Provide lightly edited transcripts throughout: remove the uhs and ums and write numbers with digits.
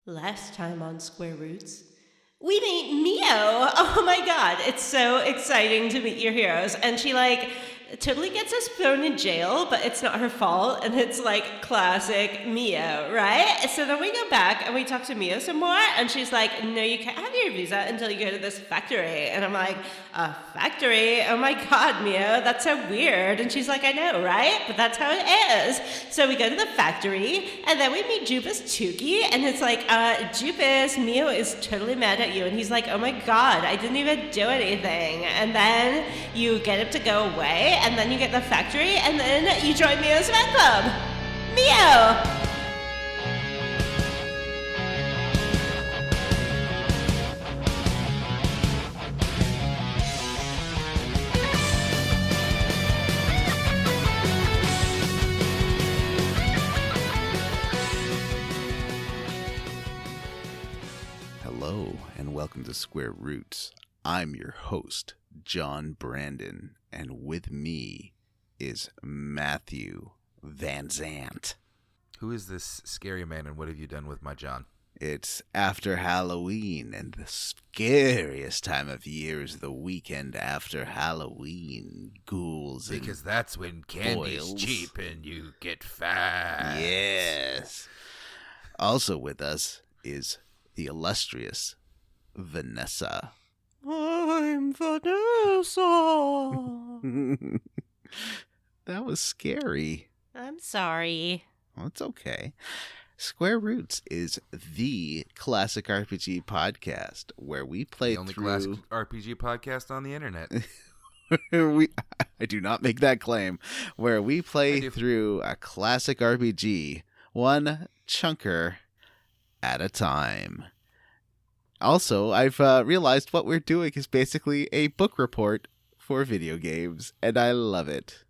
Last time on Square Roots, we meet Mio. Oh my god, it's so exciting to meet your heroes. And she totally gets us thrown in jail, but it's not her fault. And it's like classic Mio, right? So then we go back and we talk to Mio some more. And she's like, no, you can't have your visa until you go to this factory. And I'm like, a factory? Oh my god, Mio, that's so weird. And she's like, I know, right? But that's how it is. So we go to the factory and then we meet Jupus Tuki. And it's like, Jupus, Mio is totally mad at you. And he's like, oh my god, I didn't even do anything. And then you get him to go away. And then you get the factory, and then you join Mio's fan club. Mio! Hello, and welcome to Square Roots. I'm your host, John Brandon, and with me is Matthew Van Zant. Who is this scary man, and what have you done with my John? It's after Halloween, and the scariest time of year is the weekend after Halloween. Ghouls and because that's when candy's boils. cheap and you get fat. Yes. Also with us is the illustrious Vanessa. I'm Vanessa. That was scary. I'm sorry. Well, it's okay. Square Roots is the classic RPG podcast where we play The only through... classic RPG podcast on the internet. I do not make that claim. Where we play through a classic RPG, one chunker at a time. Also, I've realized what we're doing is basically a book report for video games, and I love it.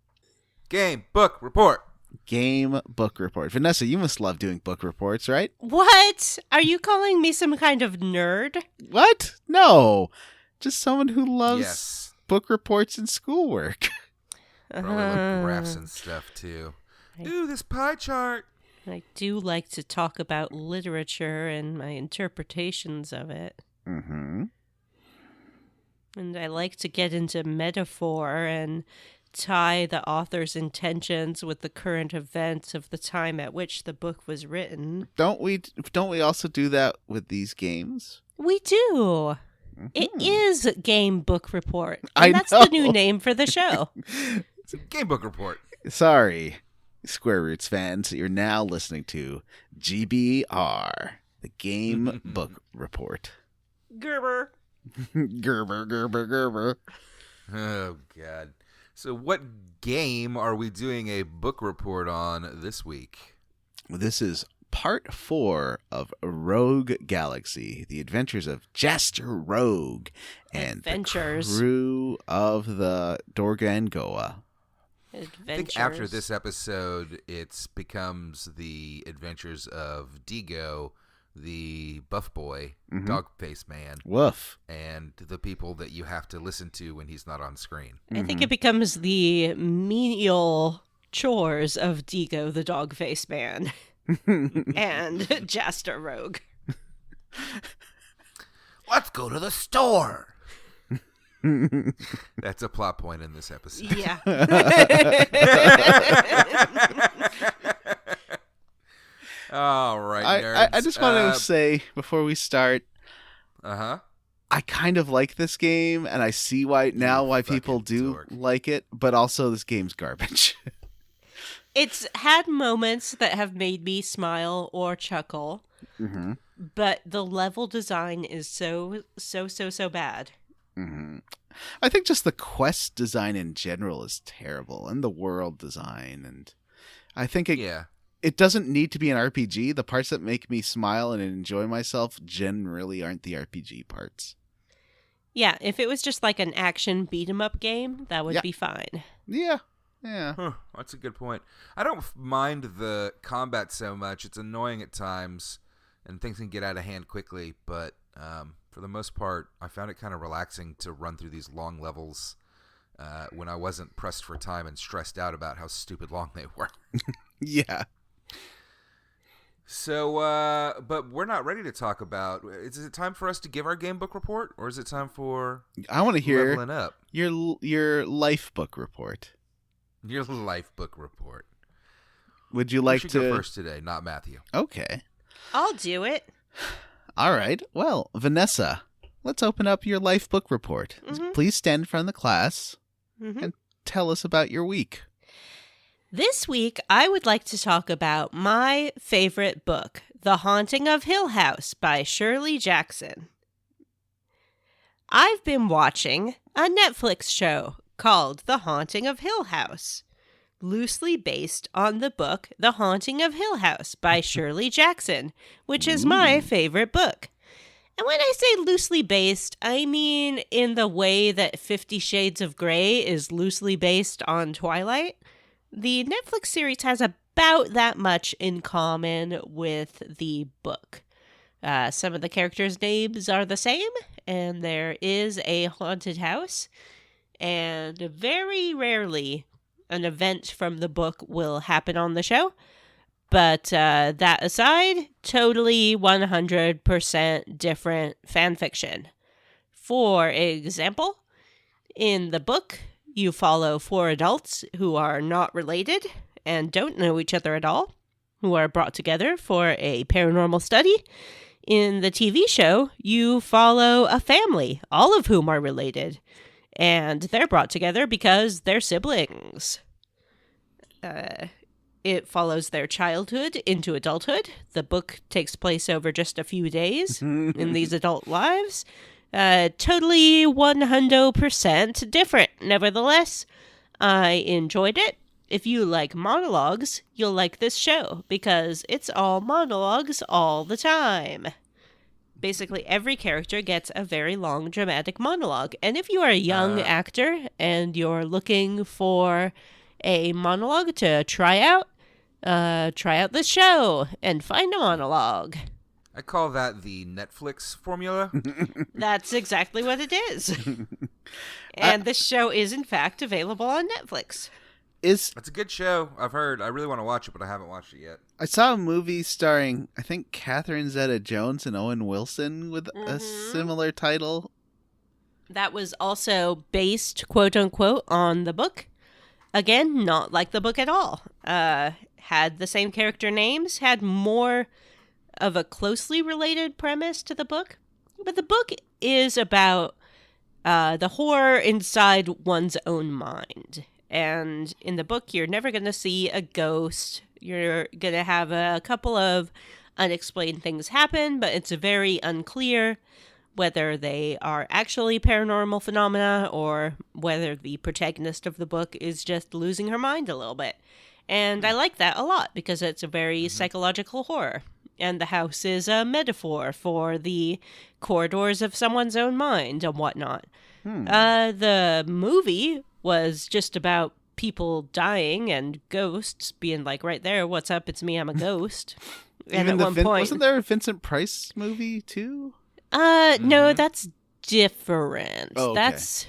Game, book, report. Game book report. Vanessa, you must love doing book reports, right? What? Are you calling me some kind of nerd? What? No. Just someone who loves Yes. book reports and schoolwork. Probably love graphs and stuff, too. Ooh, this pie chart. I do like to talk about literature and my interpretations of it. Mm-hmm. And I like to get into metaphor and tie the author's intentions with the current events of the time at which the book was written. Don't we also do that with these games? We do. Mm-hmm. It is Game Book Report. I And that's know. the new name for the show. It's a game book report. Sorry, Square Roots fans. You're now listening to GBR, the Game Book Report. Gerber. Gerber, Gerber, Gerber. Oh, God. So what game are we doing a book report on this week? This is part 4 of Rogue Galaxy, the adventures of Jaster Rogue and the crew of the Dorgangoa. I think after this episode, it becomes the adventures of Deego, the buff boy, dog face man. Woof. And the people that you have to listen to when he's not on screen. I think it becomes the menial chores of Deego, the dog face man. And Jaster Rogue. Let's go to the store. That's a plot point in this episode. Yeah. All right, nerds. I just want to say before we start, I kind of like this game, and I see why people do like it, but also this game's garbage. It's had moments that have made me smile or chuckle, but the level design is so bad. Mm-hmm. I think just the quest design in general is terrible, and the world design, and I think it doesn't need to be an RPG. The parts that make me smile and enjoy myself generally aren't the RPG parts. Yeah, if it was just like an action beat-em-up game, that would be fine. Yeah. Huh, that's a good point. I don't mind the combat so much. It's annoying at times, and things can get out of hand quickly, but for the most part, I found it kind of relaxing to run through these long levels when I wasn't pressed for time and stressed out about how stupid long they were. Yeah. So, but we're not ready to talk about. Is it time for us to give our game book report, or is it time for? I want to hear leveling up your life book report. Your life book report. Would you like should to go first today? Not Matthew. Okay. I'll do it. All right. Well, Vanessa, let's open up your life book report. Mm-hmm. Please stand in front of the class and tell us about your week. This week, I would like to talk about my favorite book, The Haunting of Hill House by Shirley Jackson. I've been watching a Netflix show called The Haunting of Hill House, loosely based on the book The Haunting of Hill House by Shirley Jackson, which is my favorite book. And when I say loosely based, I mean in the way that 50 Shades of Grey is loosely based on Twilight. The Netflix series has about that much in common with the book. Some of the characters' names are the same, and there is a haunted house, and very rarely an event from the book will happen on the show. But that aside, totally 100% different fanfiction. For example, in the book, you follow 4 adults who are not related and don't know each other at all, who are brought together for a paranormal study. In the TV show, you follow a family, all of whom are related, and they're brought together because they're siblings. It follows their childhood into adulthood. The book takes place over just a few days in these adult lives. Totally 100% different. Nevertheless, I enjoyed it. If you like monologues, you'll like this show because it's all monologues all the time. Basically, every character gets a very long dramatic monologue. And if you are a young actor and you're looking for a monologue to try out this show and find a monologue. I call that the Netflix formula. That's exactly what it is. And this show is, in fact, available on Netflix. It's a good show, I've heard. I really want to watch it, but I haven't watched it yet. I saw a movie starring, I think, Catherine Zeta-Jones and Owen Wilson with a similar title. That was also based, quote-unquote, on the book. Again, not like the book at all. Had the same character names, had more of a closely related premise to the book. But the book is about the horror inside one's own mind. And in the book, you're never going to see a ghost. You're going to have a couple of unexplained things happen, but it's very unclear whether they are actually paranormal phenomena or whether the protagonist of the book is just losing her mind a little bit. And I like that a lot because it's a very psychological horror. And the house is a metaphor for the corridors of someone's own mind and whatnot. The movie was just about people dying and ghosts being like, right there, what's up? It's me, I'm a ghost. And Even at one point... Wasn't there a Vincent Price movie, too? No, that's different. Oh, okay. That's...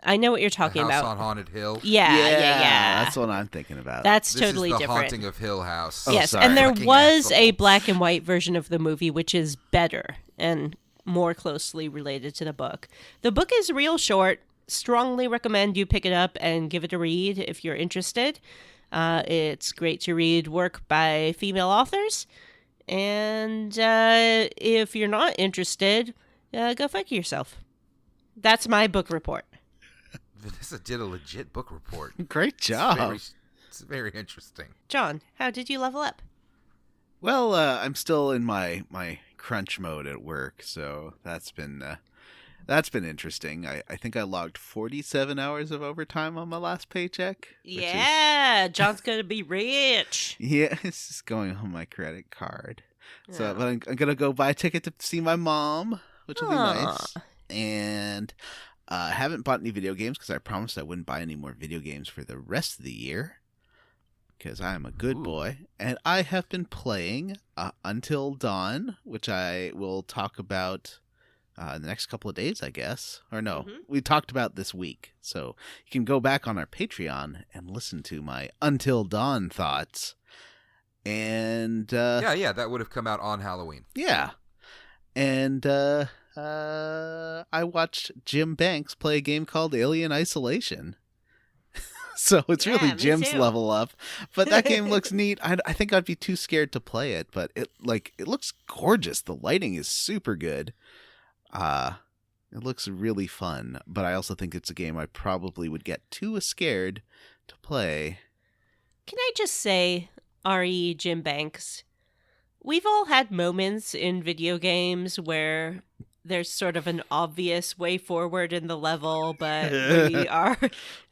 I know what you're talking House about. on Haunted Hill. Yeah. That's what I'm thinking about. That's This totally is the different. Haunting of Hill House. Yes, sorry. and there Fucking was a assholes. black and white version of the movie, which is better and more closely related to the book. The book is real short. Strongly recommend you pick it up and give it a read if you're interested. It's great to read work by female authors. And if you're not interested, go fuck yourself. That's my book report. Vanessa did a legit book report. Great job. It's very interesting. John, how did you level up? Well, I'm still in my crunch mode at work, so that's been interesting. I think I logged 47 hours of overtime on my last paycheck. Yeah, John's gonna be rich. Yeah, it's just going on my credit card. So, but I'm gonna go buy a ticket to see my mom, which will be nice. And I haven't bought any video games because I promised I wouldn't buy any more video games for the rest of the year. Because I am a good boy. And I have been playing Until Dawn, which I will talk about in the next couple of days, I guess. Or no, we talked about this week. So you can go back on our Patreon and listen to my Until Dawn thoughts. And yeah, that would have come out on Halloween. Yeah. And I watched Jim Banks play a game called Alien Isolation. So it's really me Jim's too. level up. But that game looks neat. I think I'd be too scared to play it, but it looks gorgeous. The lighting is super good. It looks really fun, but I also think it's a game I probably would get too scared to play. Can I just say, R.E. Jim Banks, we've all had moments in video games where there's sort of an obvious way forward in the level, but we are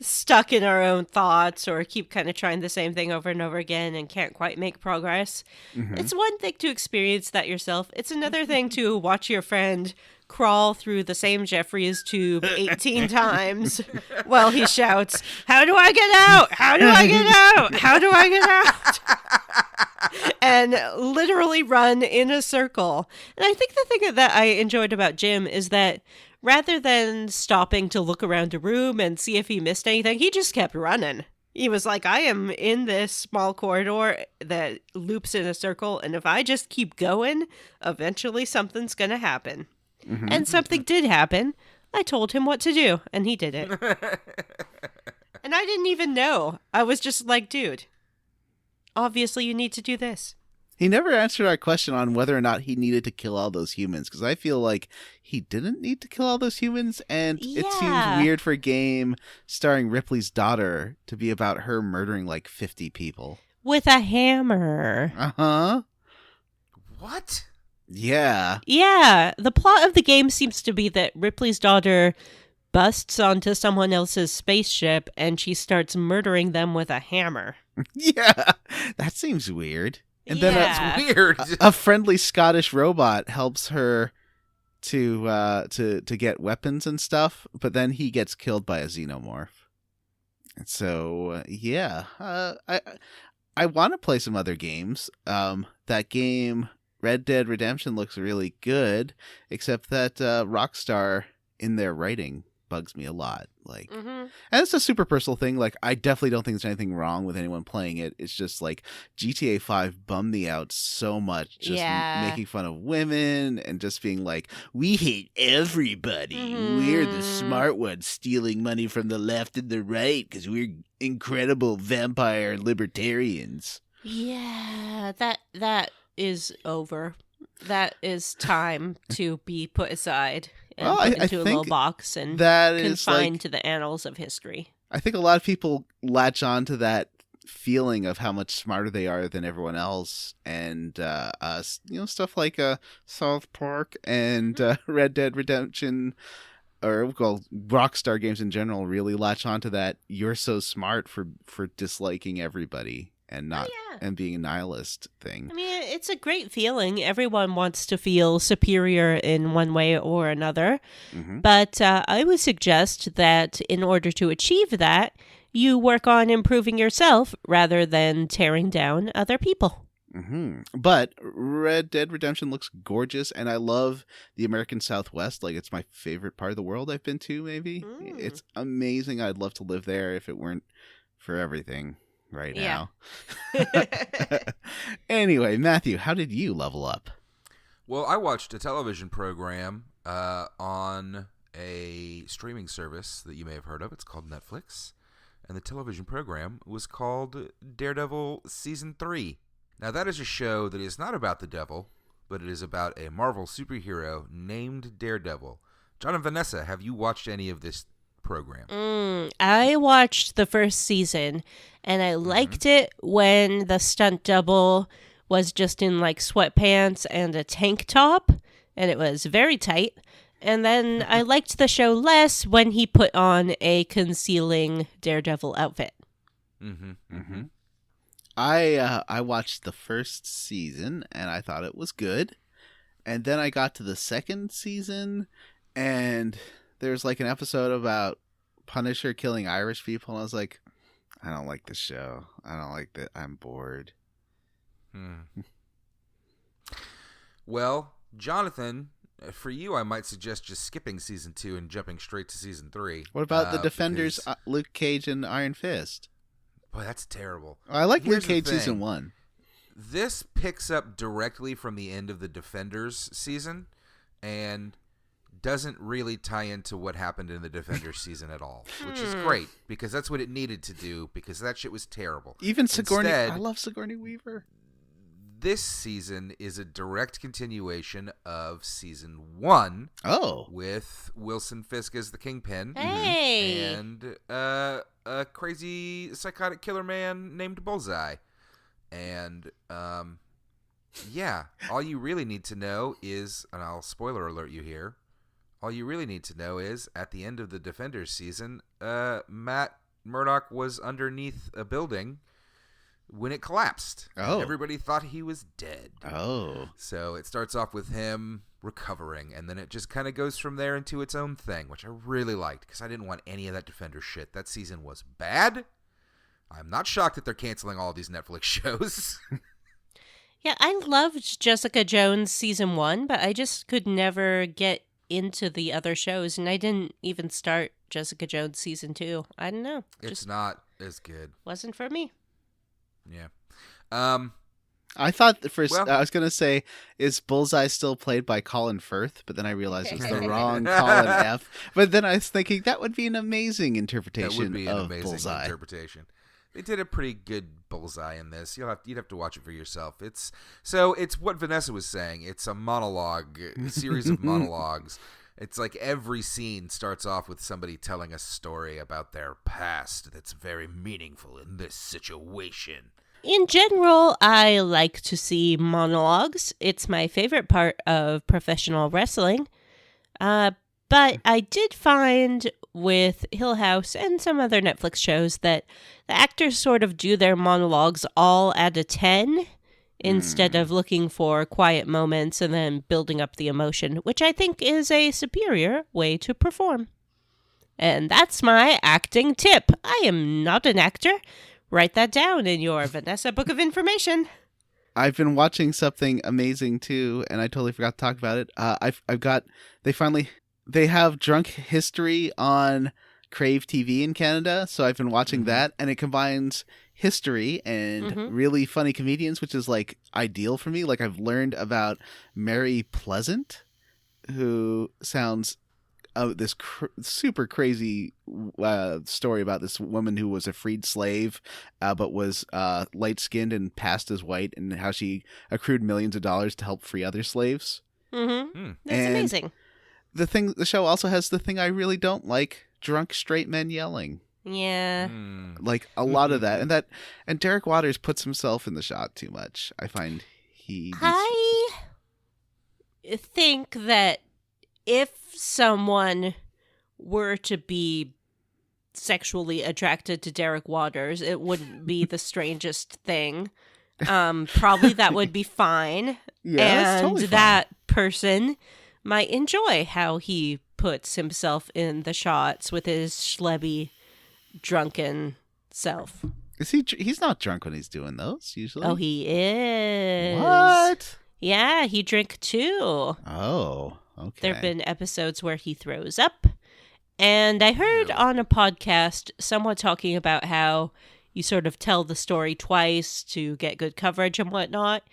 stuck in our own thoughts or keep kind of trying the same thing over and over again and can't quite make progress. Mm-hmm. It's one thing to experience that yourself. It's another thing to watch your friend crawl through the same Jeffries tube 18 times while he shouts, "How do I get out? How do I get out? How do I get out?" And literally run in a circle. And I think the thing that I enjoyed about Jim is that rather than stopping to look around a room and see if he missed anything, he just kept running. He was like, I am in this small corridor that loops in a circle, and if I just keep going, eventually something's going to happen. Mm-hmm. And something did happen. I told him what to do, and he did it. And I didn't even know. I was just like, dude, obviously you need to do this. He never answered our question on whether or not he needed to kill all those humans, because I feel like he didn't need to kill all those humans, and it seems weird for a game starring Ripley's daughter to be about her murdering like 50 people. With a hammer. Uh-huh. What? Yeah. Yeah, the plot of the game seems to be that Ripley's daughter busts onto someone else's spaceship and she starts murdering them with a hammer. Yeah. That seems weird. And then That's weird. a friendly Scottish robot helps her to get weapons and stuff, but then he gets killed by a xenomorph. And so yeah, I want to play some other games. That game Red Dead Redemption looks really good, except that Rockstar in their writing bugs me a lot. Like, and it's a super personal thing. Like, I definitely don't think there's anything wrong with anyone playing it. It's just like GTA 5 bummed me out so much. Just making fun of women and just being like, we hate everybody. We're the smart ones stealing money from the left and the right because we're incredible vampire libertarians. Yeah, that is over. That is time to be put aside and put into a little box and confined to the annals of history. I think a lot of people latch on to that feeling of how much smarter they are than everyone else, and stuff like South Park and Red Dead Redemption, or Rockstar games in general, really latch on to that. You're so smart for disliking everybody and not and being a nihilist thing. I mean, it's a great feeling. Everyone wants to feel superior in one way or another. But I would suggest that in order to achieve that, you work on improving yourself rather than tearing down other people. But Red Dead Redemption looks gorgeous, and I love the American Southwest. Like, it's my favorite part of the world I've been to, maybe. It's amazing. I'd love to live there if it weren't for everything right now. Anyway, Matthew, how did you level up? Well, I watched a television program on a streaming service that you may have heard of. It's called Netflix. And the television program was called Daredevil Season 3. Now, that is a show that is not about the devil, but it is about a Marvel superhero named Daredevil. John and Vanessa, have you watched any of this program? I watched the first season, and I liked it when the stunt double was just in like sweatpants and a tank top, and it was very tight. And then I liked the show less when he put on a concealing Daredevil outfit. I watched the first season, and I thought it was good. And then I got to the second season, and there's like an episode about Punisher killing Irish people, and I was like, I don't like this show. I don't like that. I'm bored. Well, Jonathan, for you, I might suggest just skipping season 2 and jumping straight to season 3. What about the Defenders, Luke Cage and Iron Fist? Boy, that's terrible. I like Here's Luke Cage the thing. season 1. This picks up directly from the end of the Defenders season and doesn't really tie into what happened in the Defenders season at all, which is great because that's what it needed to do because that shit was terrible. Even Sigourney, Instead, I love Sigourney Weaver. This season is a direct continuation of season 1. Oh. With Wilson Fisk as the Kingpin. Hey. And a crazy psychotic killer man named Bullseye. And, yeah, all you really need to know is, and I'll spoiler alert you here, all you really need to know is, at the end of the Defenders season, Matt Murdock was underneath a building when it collapsed. Oh. Everybody thought he was dead. Oh. So it starts off with him recovering, and then it just kind of goes from there into its own thing, which I really liked because I didn't want any of that Defender shit. That season was bad. I'm not shocked that they're canceling all of these Netflix shows. Yeah, I loved Jessica Jones season 1, but I just could never get into the other shows, and I didn't even start Jessica Jones season 2. I don't know. It's not as good. Wasn't for me. Yeah. I thought at first I was gonna say, is Bullseye still played by Colin Firth? But then I realized it was the wrong Colin F. But then I was thinking that would be an amazing interpretation That would be an of amazing Bullseye. interpretation. They did a pretty good Bullseye in this. You'd have to watch it for yourself. It's what Vanessa was saying. It's a monologue, a series of monologues. It's like every scene starts off with somebody telling a story about their past that's very meaningful in this situation. In general, I like to see monologues. It's my favorite part of professional wrestling. But I did find with Hill House and some other Netflix shows that the actors sort of do their monologues all at a 10 instead of looking for quiet moments and then building up the emotion, which I think is a superior way to perform. And that's my acting tip. I am not an actor. Write that down in your Vanessa Book of Information. I've been watching something amazing too, and I totally forgot to talk about it. They have Drunk History on Crave TV in Canada, so I've been watching that, and it combines history and really funny comedians, which is like ideal for me. Like I've learned about Mary Pleasant, who sounds this super crazy story about this woman who was a freed slave, but was light-skinned and passed as white, and how she accrued millions of dollars to help free other slaves. That's amazing. The show also has the thing I really don't like: drunk straight men yelling. Yeah. Like a lot of that, and Derek Waters puts himself in the shot too much. I find I think that if someone were to be sexually attracted to Derek Waters, it wouldn't be the strangest thing. Probably that would be fine. Yeah, and that's totally fine. That person might enjoy how he puts himself in the shots with his schlebby, drunken self. Is he? He's not drunk when he's doing those usually. Oh, he is. What? Yeah, he drank too. Oh, okay. There have been episodes where he throws up. And I heard on a podcast someone talking about how you sort of tell the story twice to get good coverage and whatnot.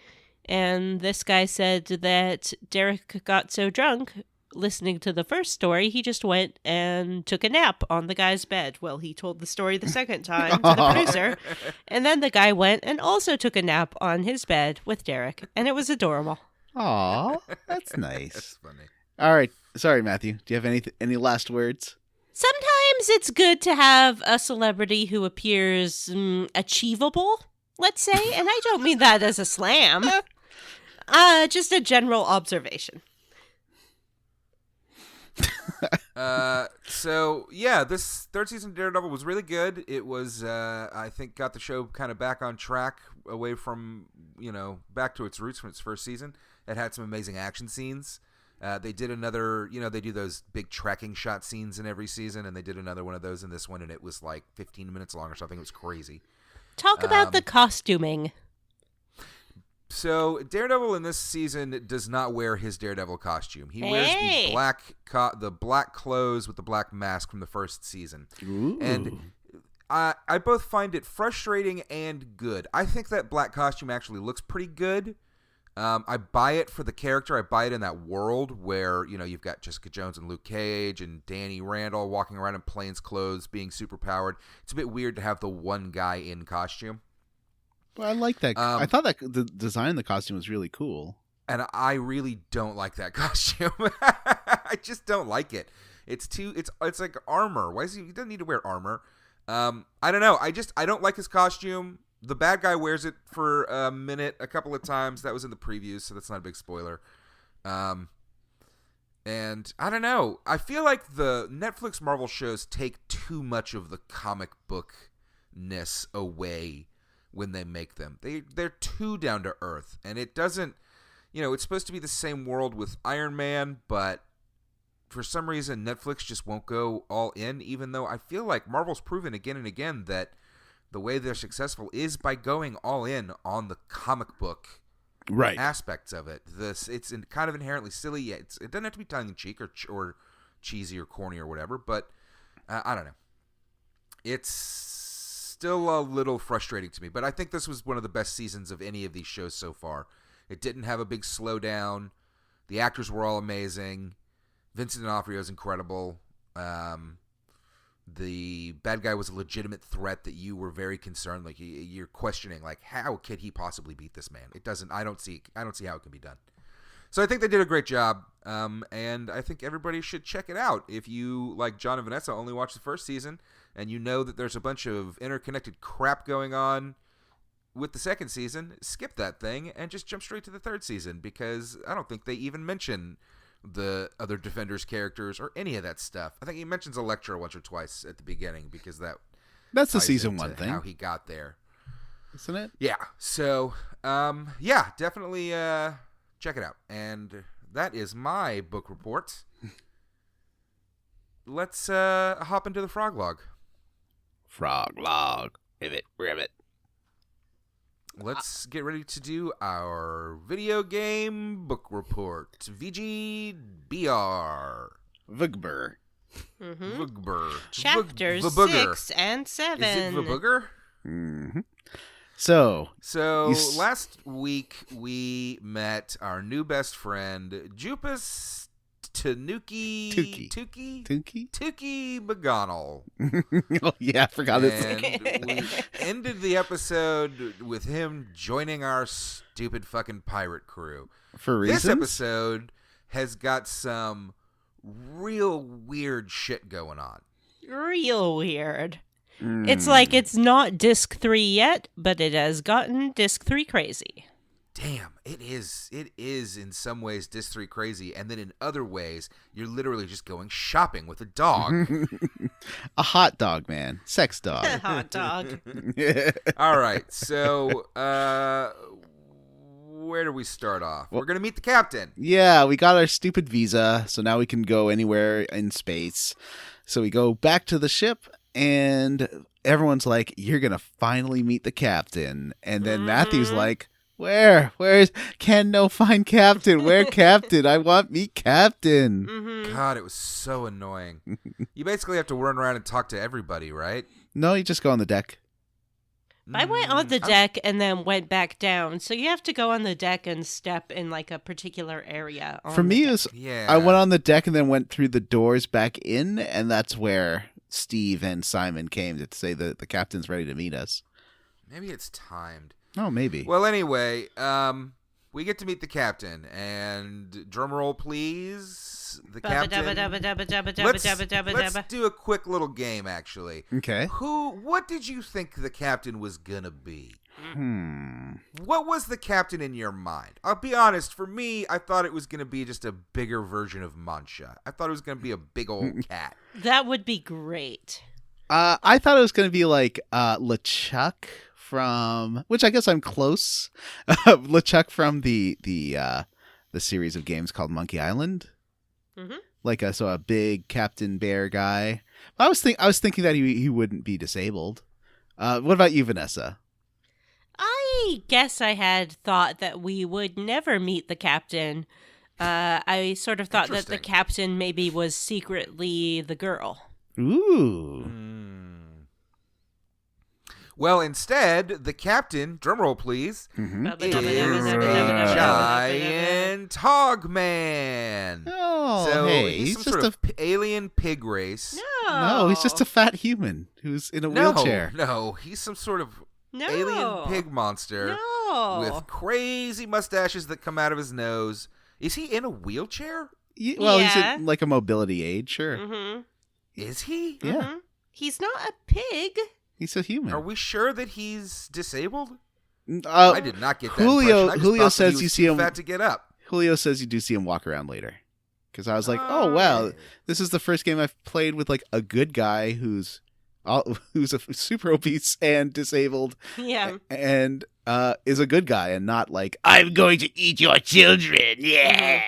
And this guy said that Derek got so drunk listening to the first story, he just went and took a nap on the guy's bed. Well, he told the story the second time to the producer. And then the guy went and also took a nap on his bed with Derek. And it was adorable. Aw, that's nice. That's funny. All right. Sorry, Matthew. Do you have any last words? Sometimes it's good to have a celebrity who appears achievable, let's say. And I don't mean that as a slam. Just a general observation. So yeah, this third season of Daredevil was really good. It was, I think, got the show kind of back on track, away from, back to its roots from its first season. It had some amazing action scenes. They did another, they do those big tracking shot scenes in every season, and they did another one of those in this one, and it was like 15 minutes long or something. It was crazy. Talk about the costuming. So Daredevil in this season does not wear his Daredevil costume. He wears the black clothes with the black mask from the first season. Ooh. And I both find it frustrating and good. I think that black costume actually looks pretty good. I buy it for the character. I buy it in that world where, you've got Jessica Jones and Luke Cage and Danny Randall walking around in plain clothes being super powered. It's a bit weird to have the one guy in costume. Well, I like that. I thought that the design of the costume was really cool. And I really don't like that costume. I just don't like it. It's like armor. Why is he doesn't need to wear armor? I don't know. I don't like his costume. The bad guy wears it for a minute, a couple of times. That was in the previews, so that's not a big spoiler. And I don't know. I feel like the Netflix Marvel shows take too much of the comic book-ness away when they make them. They're too down to earth, and it doesn't. It's supposed to be the same world with Iron Man, but for some reason Netflix just won't go all in. Even though I feel like Marvel's proven again and again that the way they're successful is by going all in on the comic book aspects of it. It's kind of inherently silly. It doesn't have to be tongue-in-cheek or cheesy or corny or whatever, but I don't know. It's still a little frustrating to me, but I think this was one of the best seasons of any of these shows so far. It didn't have a big slowdown. The actors were all amazing. Vincent D'Onofrio is incredible. The bad guy was a legitimate threat that you were very concerned. Like you're questioning, like how could he possibly beat this man? It doesn't. I don't see how it can be done. So I think they did a great job, and I think everybody should check it out. If you, like John and Vanessa, only watch the first season, and you know that there's a bunch of interconnected crap going on with the second season, skip that thing and just jump straight to the third season, because I don't think they even mention the other Defenders characters or any of that stuff. I think he mentions Elektra once or twice at the beginning, because that's the season one thing. How he got there, isn't it? Yeah. So, definitely check it out. And that is my book report. Let's hop into the frog log. Frog log. Ribbit. Let's get ready to do our video game book report. VGBR. Vugbur. Mm-hmm. Vugbur. Chapters 6 and 7. Is it Vabooger? Mm-hmm. So last week we met our new best friend, Jupus Tuki McGonnell. Oh yeah, I forgot his name. We ended the episode with him joining our stupid fucking pirate crew. For reasons? This episode has got some real weird shit going on. Real weird. It's like it's not disc 3 yet, but it has gotten disc 3 crazy. Damn, it is in some ways disc 3 crazy, and then in other ways, you're literally just going shopping with a dog. A hot dog, man. Sex dog. A hot dog. All right, so where do we start off? We're going to meet the captain. Yeah, we got our stupid visa, so now we can go anywhere in space. So we go back to the ship, and everyone's like, you're going to finally meet the captain. And then Matthew's like, Where's can no find captain? Where captain? I want meet captain. Mm-hmm. God, it was so annoying. You basically have to run around and talk to everybody, right? No, you just go on the deck. I went on the deck and then went back down. So you have to go on the deck and step in like a particular area. For me, it was, I went on the deck and then went through the doors back in, and that's where Steve and Simon came to say that the captain's ready to meet us. Maybe it's timed. Oh, maybe. Well, anyway, we get to meet the captain, and drumroll, please. The captain. Let's do a quick little game, actually. Okay. What did you think the captain was gonna be? What was the captain in your mind? I'll be honest. For me, I thought it was gonna be just a bigger version of Mancha. I thought it was gonna be a big old cat. That would be great. I thought it was gonna be like LeChuck from, which I guess I'm close. LeChuck from the series of games called Monkey Island. Mm-hmm. Like a big Captain Bear guy. I was thinking that he wouldn't be disabled. What about you, Vanessa? I guess I had thought that we would never meet the captain. I sort of thought that the captain maybe was secretly the girl. Ooh. Well, instead, the captain, drumroll please, is a giant hogman. Oh, So hey, he's some sort of alien pig race. No, he's just a fat human who's in a wheelchair. No, he's some sort of alien pig monster with crazy mustaches that come out of his nose. Is he in a wheelchair? Well, he's in like a mobility aid, sure. Mm-hmm. Is he? Yeah. Mm-hmm. He's not a pig. He's a human. Are we sure that he's disabled? I did not get that Julio impression. I just thought says he you was see too him. fat to get up. Julio says you do see him walk around later. Because I was like, oh wow, this is the first game I've played with like a good guy who's a super obese and disabled. Yeah. And is a good guy and not like, I'm going to eat your children. Yeah.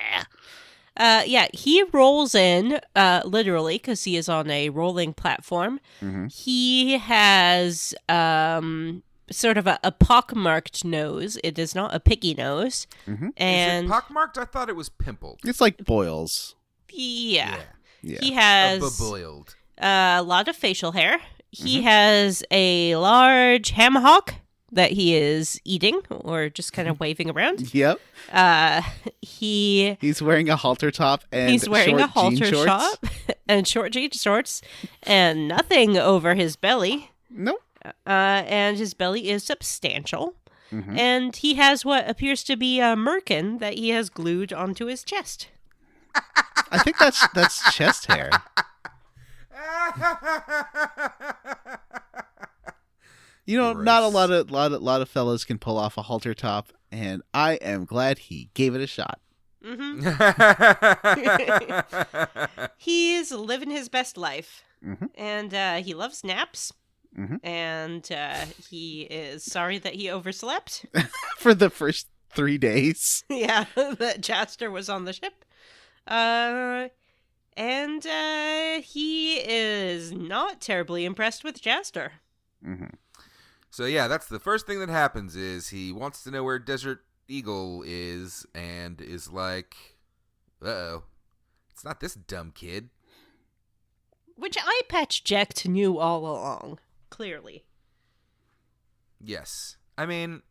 Yeah, he rolls in, literally, because he is on a rolling platform. Mm-hmm. He has sort of a pockmarked nose. It is not a picky nose. Mm-hmm. And Is it pockmarked? I thought it was pimpled. It's like boils. yeah. Yeah. He has Boiled. a lot of facial hair. He has a large ham hock that he is eating or just kind of waving around. Yep. He's He's wearing a halter top and wearing a short jean halter shorts. top and short jean shorts and nothing over his belly. Nope. And his belly is substantial. Mm-hmm. And he has what appears to be a merkin that he has glued onto his chest. I think that's chest hair. You know, not a lot of fellas can pull off a halter top, and I am glad he gave it a shot. Mm-hmm. He's living his best life. Mm-hmm. And he loves naps. Mm-hmm. And he is sorry that he overslept. For the first 3 days. Yeah, that Jaster was on the ship. And he is not terribly impressed with Jaster. Mm-hmm. So yeah, that's the first thing that happens is he wants to know where Desert Eagle is and is like, uh-oh, it's not this dumb kid. Which Eye Patch Jack knew all along, clearly. Yes. I mean,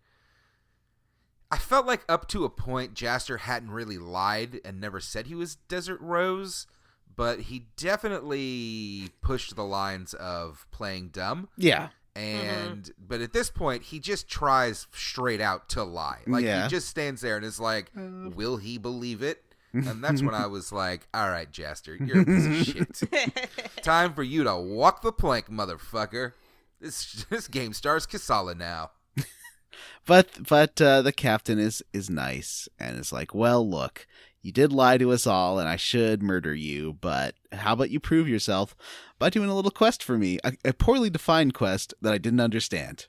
I felt like up to a point Jaster hadn't really lied and never said he was Desert Rose, but he definitely pushed the lines of playing dumb. Yeah. And but at this point he just tries straight out to lie. Like he just stands there and is like, will he believe it? And that's when I was like, all right, Jaster, you're a piece of shit. Time for you to walk the plank, motherfucker. This game stars Kasala now. But the captain is nice and is like, well, look, you did lie to us all and I should murder you, but how about you prove yourself by doing a little quest for me, a poorly defined quest that I didn't understand.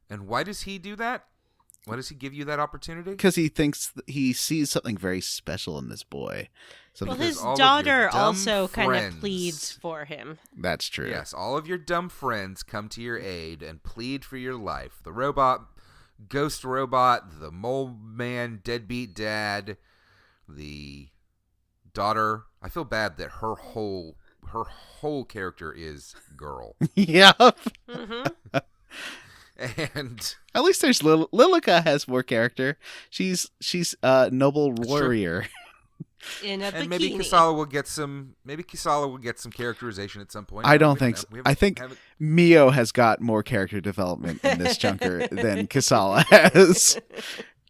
And why does he do that? Why does he give you that opportunity? Because he thinks he sees something very special in this boy. Well, Because his all of daughter your dumb also kind friends- of pleads for him. That's true. Yes, all of your dumb friends come to your aid and plead for your life. The robot, ghost robot, the mole man, deadbeat dad, the daughter. I feel bad that her whole character is girl. Yeah. Mm-hmm. And At least there's Lilica has more character. She's a noble warrior. In a bikini. and maybe Kasala will get some characterization at some point. I don't We think know. so. We I think haven't- Mio has got more character development in this chunker than Kasala has.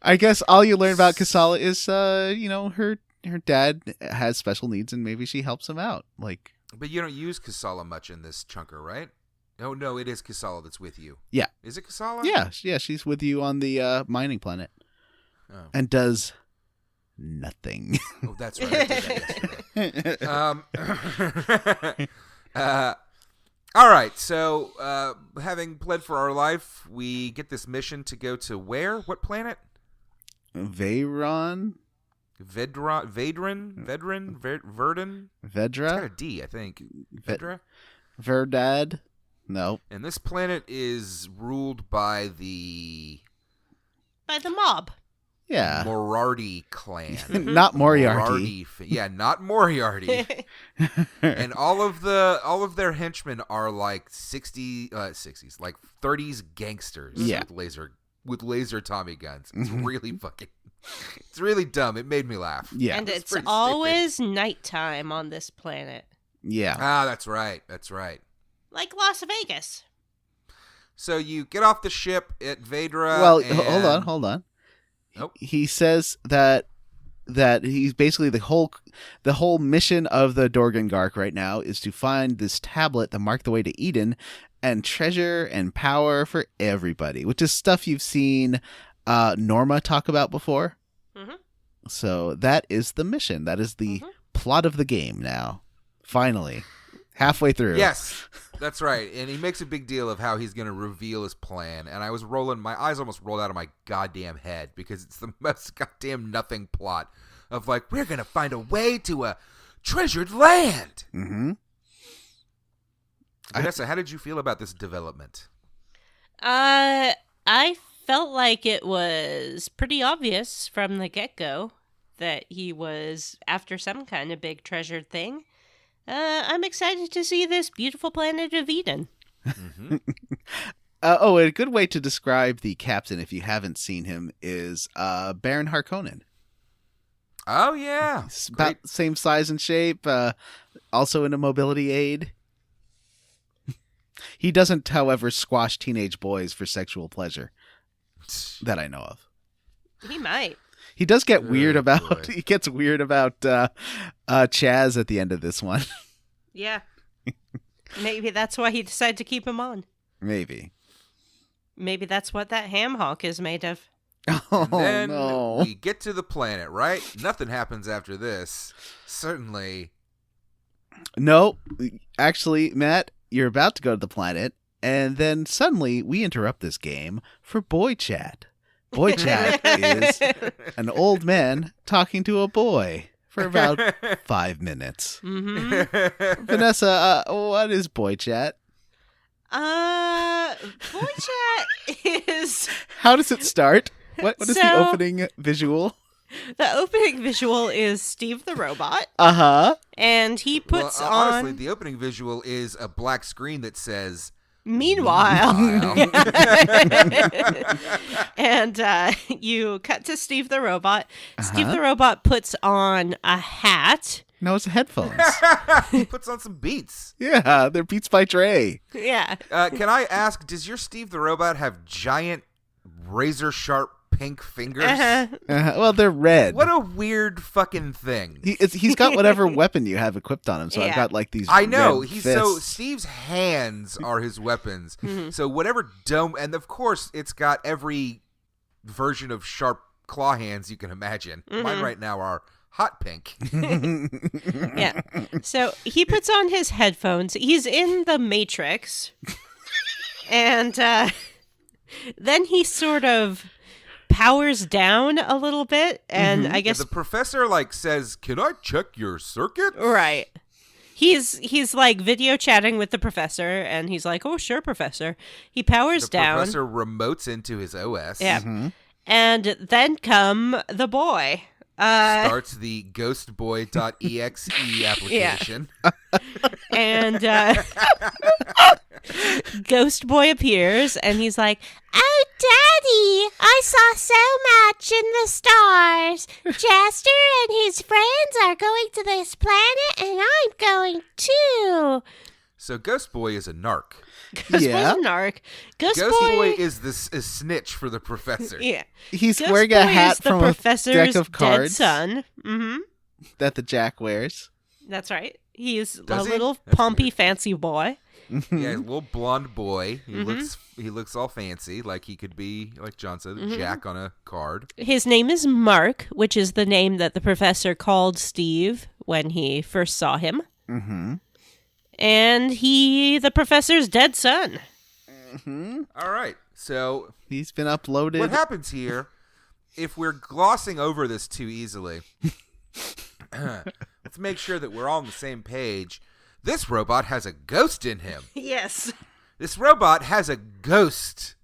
I guess all you learn about Kasala is her dad has special needs and maybe she helps him out. Like, But you don't use Kasala much in this chunker, right? Oh, no, it is Kasala that's with you. Yeah. Is it Kasala? yeah, she's with you on the mining planet Oh, and does nothing. oh that's right. I did that yesterday. All right, so having pled for our life, we get this mission to go to where? What planet? Veyron? Verdun? It's got Vedra? a D, I think. Vedra? Verdad? No. And this planet is ruled by the By the mob. Yeah. Moriarty clan. Not Moriarty. Not Moriarty. And all of their henchmen are like 60s, like 30s gangsters. Yeah. With laser Tommy guns. It's really it's really dumb. It made me laugh. Yeah. And it's always nighttime on this planet. Yeah. Ah, that's right. Like Las Vegas. So you get off the ship at Vedra. Well, and... hold on. Nope. He says that he's basically the whole mission of the Dorgangark right now is to find this tablet that marked the way to Eden and treasure and power for everybody, which is stuff you've seen Norma talk about before. Mm-hmm. So that is the mission. That is the plot of the game now. Finally. Halfway through. Yes, that's right. And he makes a big deal of how he's going to reveal his plan. And I was my eyes almost rolled out of my goddamn head because it's the most goddamn nothing plot of like, we're going to find a way to a treasured land. Mm-hmm. Vanessa, how did you feel about this development? I felt like it was pretty obvious from the get-go that he was after some kind of big treasured thing. I'm excited to see this beautiful planet of Eden. Mm-hmm. A good way to describe the captain, if you haven't seen him, is Baron Harkonnen. Oh, yeah. He's about the same size and shape, also in a mobility aid. He doesn't, however, squash teenage boys for sexual pleasure that I know of. He might. He does get weird about. He gets weird about Chaz at the end of this one. Yeah, maybe that's why he decided to keep him on. Maybe that's what that ham hock is made of. Oh, and then no! We get to the planet, right? Nothing happens after this. Certainly. No, actually, Matt, you're about to go to the planet, and then suddenly we interrupt this game for boy chat. Boy chat is an old man talking to a boy for about 5 minutes. Mm-hmm. Vanessa, what is boy chat? Boy chat is... How does it start? What is the opening visual? The opening visual is Steve the robot. Uh-huh. And he puts on... Honestly, the opening visual is a black screen that says... Meanwhile. And you cut to Steve the robot. Uh-huh. Steve the robot puts on a hat. No, it's headphones. He puts on some Beats. Yeah, they're Beats by Dre. Yeah. Can I ask, does your Steve the robot have giant razor-sharp pink fingers? Well, they're red. What a weird fucking thing. He's got whatever weapon you have equipped on him. So I've got like these. I know. Red fists. So Steve's hands are his weapons. Mm-hmm. So whatever dome, and of course it's got every version of sharp claw hands you can imagine. Mm-hmm. Mine right now are hot pink. Yeah. So he puts on his headphones. He's in the Matrix, and then he sort of powers down a little bit, and I guess the professor says, "Can I check your circuit?" Right. He's like video chatting with the professor, and he's like, "Oh, sure, professor." He powers down. The professor remotes into his OS. Yeah. Mm-hmm. And then come the boy. Starts the ghostboy.exe application. Yeah. And Ghost Boy appears, and he's like, "Oh, Daddy, I saw so much in the stars. Chester and his friends are going to this planet, and I'm going too." So Ghost Boy is a narc. Ghost Boy's a narc. Ghost Boy is the snitch for the professor. Yeah. He's Ghost wearing Boy a hat is the from professor's a deck of cards dead son. Mm-hmm. That the Jack wears. That's right. He's Does a he? little That's pompy, weird. fancy boy. Yeah, a little blonde boy. He looks all fancy, like he could be, like John said, a Jack on a card. His name is Mark, which is the name that the professor called Steve when he first saw him. Mm-hmm. And the professor's dead son. Mm-hmm. All right, so he's been uploaded. What happens here, if we're glossing over this too easily, let's make sure that we're all on the same page. This robot has a ghost in him. Yes. This robot has a ghost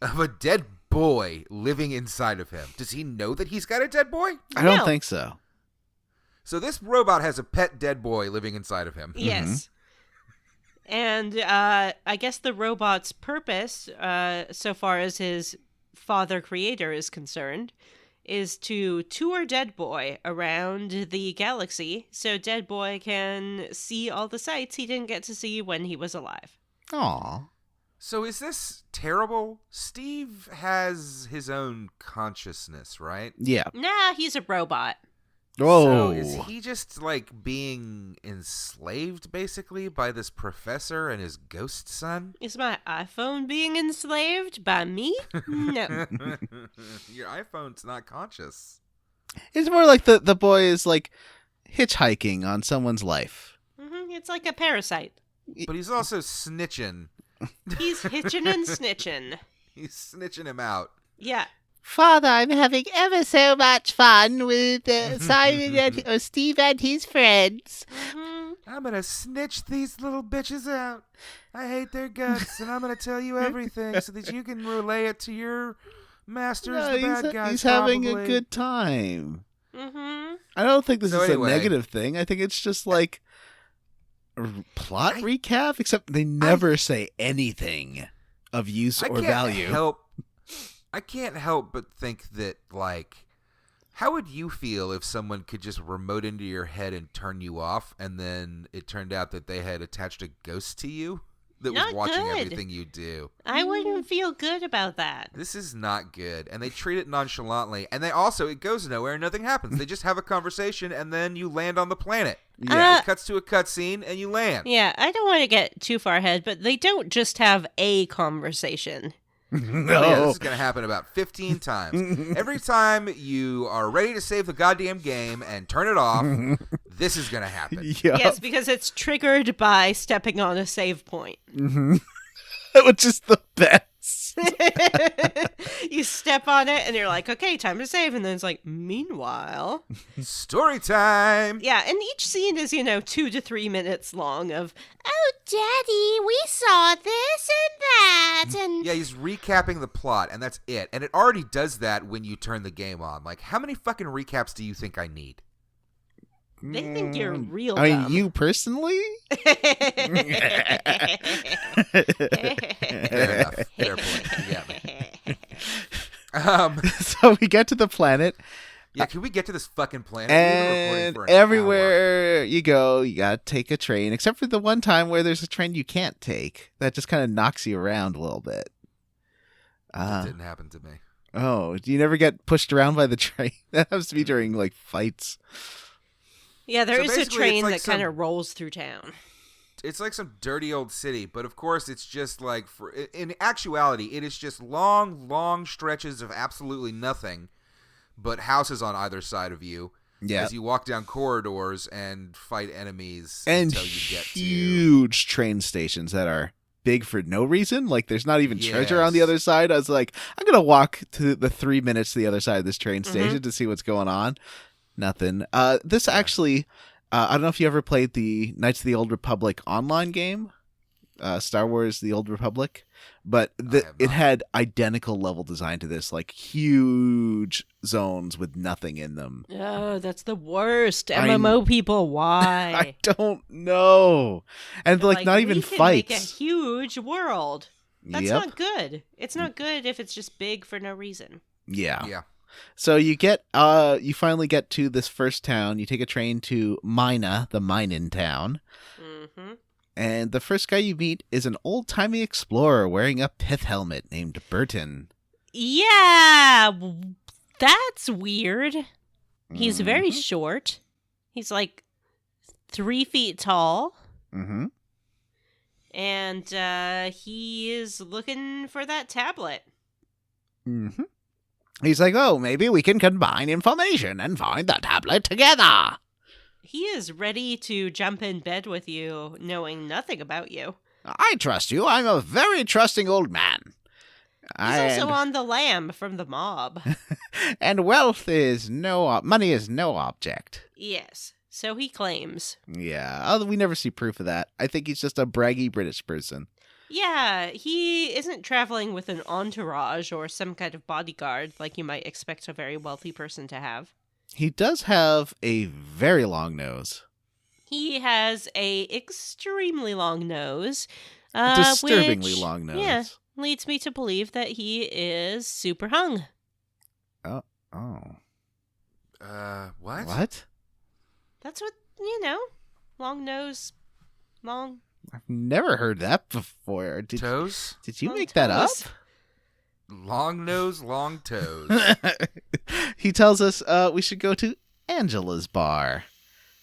of a dead boy living inside of him. Does he know that he's got a dead boy? I don't No. think so. So this robot has a pet dead boy living inside of him. Yes. And I guess the robot's purpose, so far as his father creator is concerned, is to tour Dead Boy around the galaxy so Dead Boy can see all the sights he didn't get to see when he was alive. Aw. So is this terrible? Steve has his own consciousness, right? Yeah. Nah, he's a robot. Oh. So is he just like being enslaved basically by this professor and his ghost son? Is my iPhone being enslaved by me? No. Your iPhone's not conscious. It's more like the boy is like hitchhiking on someone's life. It's like a parasite. But he's also snitching. He's hitching and snitching. He's snitching him out. Yeah. Father, I'm having ever so much fun with Simon or Steve and his friends. I'm gonna snitch these little bitches out. I hate their guts, and I'm gonna tell you everything so that you can relay it to your masters, the bad guys. He's having probably. a good time. Mm-hmm. I don't think this So is anyway. a negative thing. I think it's just like a plot recap, except they never say anything of use or value. I can't help but think that, like, how would you feel if someone could just remote into your head and turn you off, and then it turned out that they had attached a ghost to you that was Not watching good. everything you do? I wouldn't feel good about that. This is not good. And they treat it nonchalantly. And they also, it goes nowhere and nothing happens. They just have a conversation, and then you land on the planet. Yeah. It cuts to a cutscene, and you land. Yeah, I don't want to get too far ahead, but they don't just have a conversation. No. Oh, yeah, this is going to happen about 15 times. Every time you are ready to save the goddamn game and turn it off, this is going to happen. Yeah. Yes, because it's triggered by stepping on a save point. Which is the best. You step on it and you're like, okay, time to save. And then it's like, meanwhile. Story time. Yeah, and each scene is, 2 to 3 minutes long of, oh, Daddy, we saw this and that. And Yeah, he's recapping the plot, and that's it. And it already does that when you turn the game on. Like, how many fucking recaps do you think I need? they think you're real I mean, dumb. you personally? Fair enough. Fair point. You got me. So we get to the planet, Yeah, can we get to this fucking planet? We've been recording and for an hour. everywhere you go, you gotta take a train, except for the one time where there's a train you can't take. That just kind of knocks you around a little bit. That didn't happen to me. Oh, do you never get pushed around by the train? That has to be during, like, fights. Yeah, there So is a basically, train it's like that kind of rolls through town. It's like some dirty old city, but of course it's just like, in actuality, it is just long, long stretches of absolutely nothing but houses on either side of you. Yeah. As you walk down corridors and fight enemies And until you get to... huge train stations that are big for no reason. Like, there's not even treasure on the Yes. other side. I was like, I'm going to walk to the 3 minutes to the other side of this train station to see what's going on. Nothing. This actually, I don't know if you ever played the Knights of the Old Republic online game, Star Wars The Old Republic, but have it not. had identical level design to this, like huge zones with nothing in them. Oh, that's the worst. I- MMO people, I why? don't know. And like not even we can make a fights. huge world. That's Yep. not good. It's not good if it's just big for no reason. Yeah. Yeah. So you finally get to this first town. You take a train to Mina, the mine-in town. Mm-hmm. And the first guy you meet is an old-timey explorer wearing a pith helmet named Burton. Yeah, that's weird. He's very Mhm. short. He's like 3 feet tall. Mhm. And he is looking for that tablet. Mhm. He's like, "Oh, maybe we can combine information and find the tablet together." He is ready to jump in bed with you, knowing nothing about you. I trust you. I'm a very trusting old man. He's also on the lam from the mob. And money is no object. Yes, so he claims. Yeah, we never see proof of that. I think he's just a braggy British person. Yeah, he isn't traveling with an entourage or some kind of bodyguard like you might expect a very wealthy person to have. He does have a very long nose. He has a extremely long nose. Disturbingly which, long nose. Yeah, leads me to believe that he is super hung. Oh. What? What? That's what, long nose, long... I've never heard that before. Toes? Did you Long make that up? toes. Long nose, long toes. He tells us we should go to Angela's bar,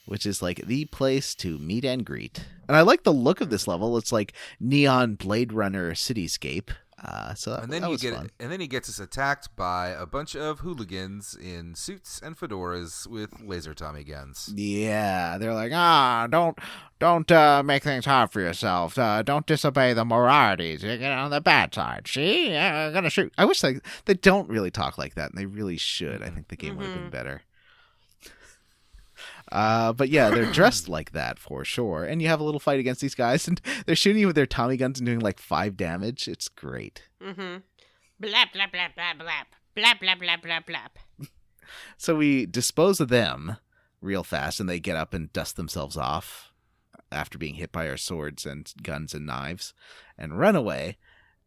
which is like the place to meet and greet. And I like the look of this level. It's like neon Blade Runner cityscape. And then he gets us attacked by a bunch of hooligans in suits and fedoras with laser Tommy guns. Yeah, they're like, don't make things hard for yourself. Don't disobey the moralities. You get on the bad side. See, I'm gonna shoot. I wish they don't really talk like that, and they really should. I think the game would have been better. But yeah, they're dressed like that for sure. And you have a little fight against these guys, and they're shooting you with their Tommy guns and doing like 5 damage. It's great. Mm-hmm. Blap, blap, blap, blap, blap. Blap, blap, blap, blap, blap. So we dispose of them real fast, and they get up and dust themselves off after being hit by our swords and guns and knives and run away.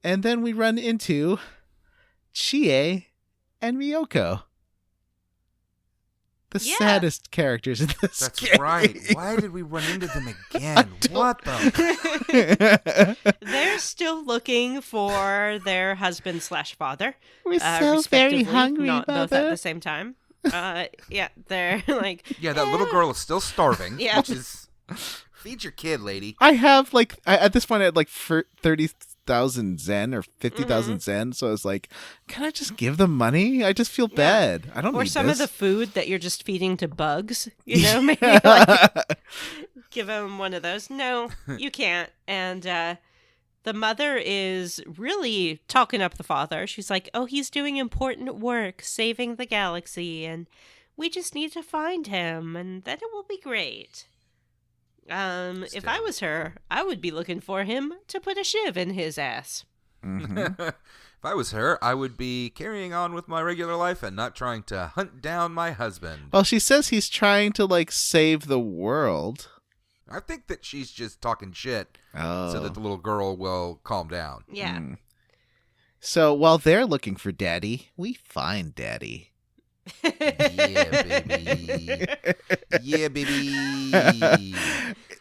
And then we run into Chie and Miyoko. The saddest characters in this That's game. right. Why did we run into them again? What the? They're still looking for their husband/father. We're so very hungry, not both Mother. at the same time. Yeah, they're like... Yeah, that little girl is still starving. Yeah. Which is... Feed your kid, lady. I have at this point I had 30,000 Zen or 50,000 Zen, so I was like, can I just give them money? I just feel bad. I don't Or need some this. of the food that you're just feeding to bugs. Maybe like give them one of those. No, you can't. And the mother is really talking up the father. She's like, oh, he's doing important work, saving the galaxy, and we just need to find him, and then it will be great. If I was her, I would be looking for him to put a shiv in his ass. Mhm. If I was her, I would be carrying on with my regular life and not trying to hunt down my husband. Well, she says he's trying to save the world. I think that she's just talking shit Oh. so that the little girl will calm down. Yeah. So while they're looking for Daddy, we find Daddy. Yeah, baby. Yeah, baby.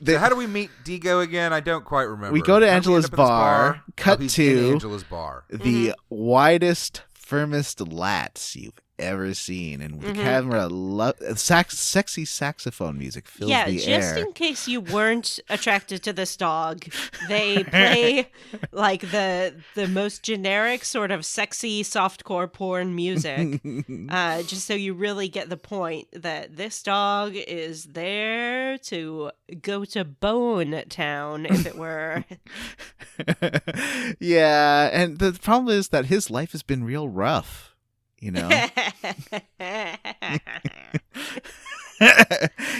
So how do we meet Deego again? I don't quite remember. We go to How do we Angela's end up at this bar, cut he's to in Angela's bar. The widest, firmest lats you've ever seen, and the camera, sexy saxophone music fills Yeah, the just air. in case you weren't attracted to this dog, they play like the most generic sort of sexy softcore porn music, just so you really get the point that this dog is there to go to Bone Town, if it were. Yeah, and the problem is that his life has been real rough.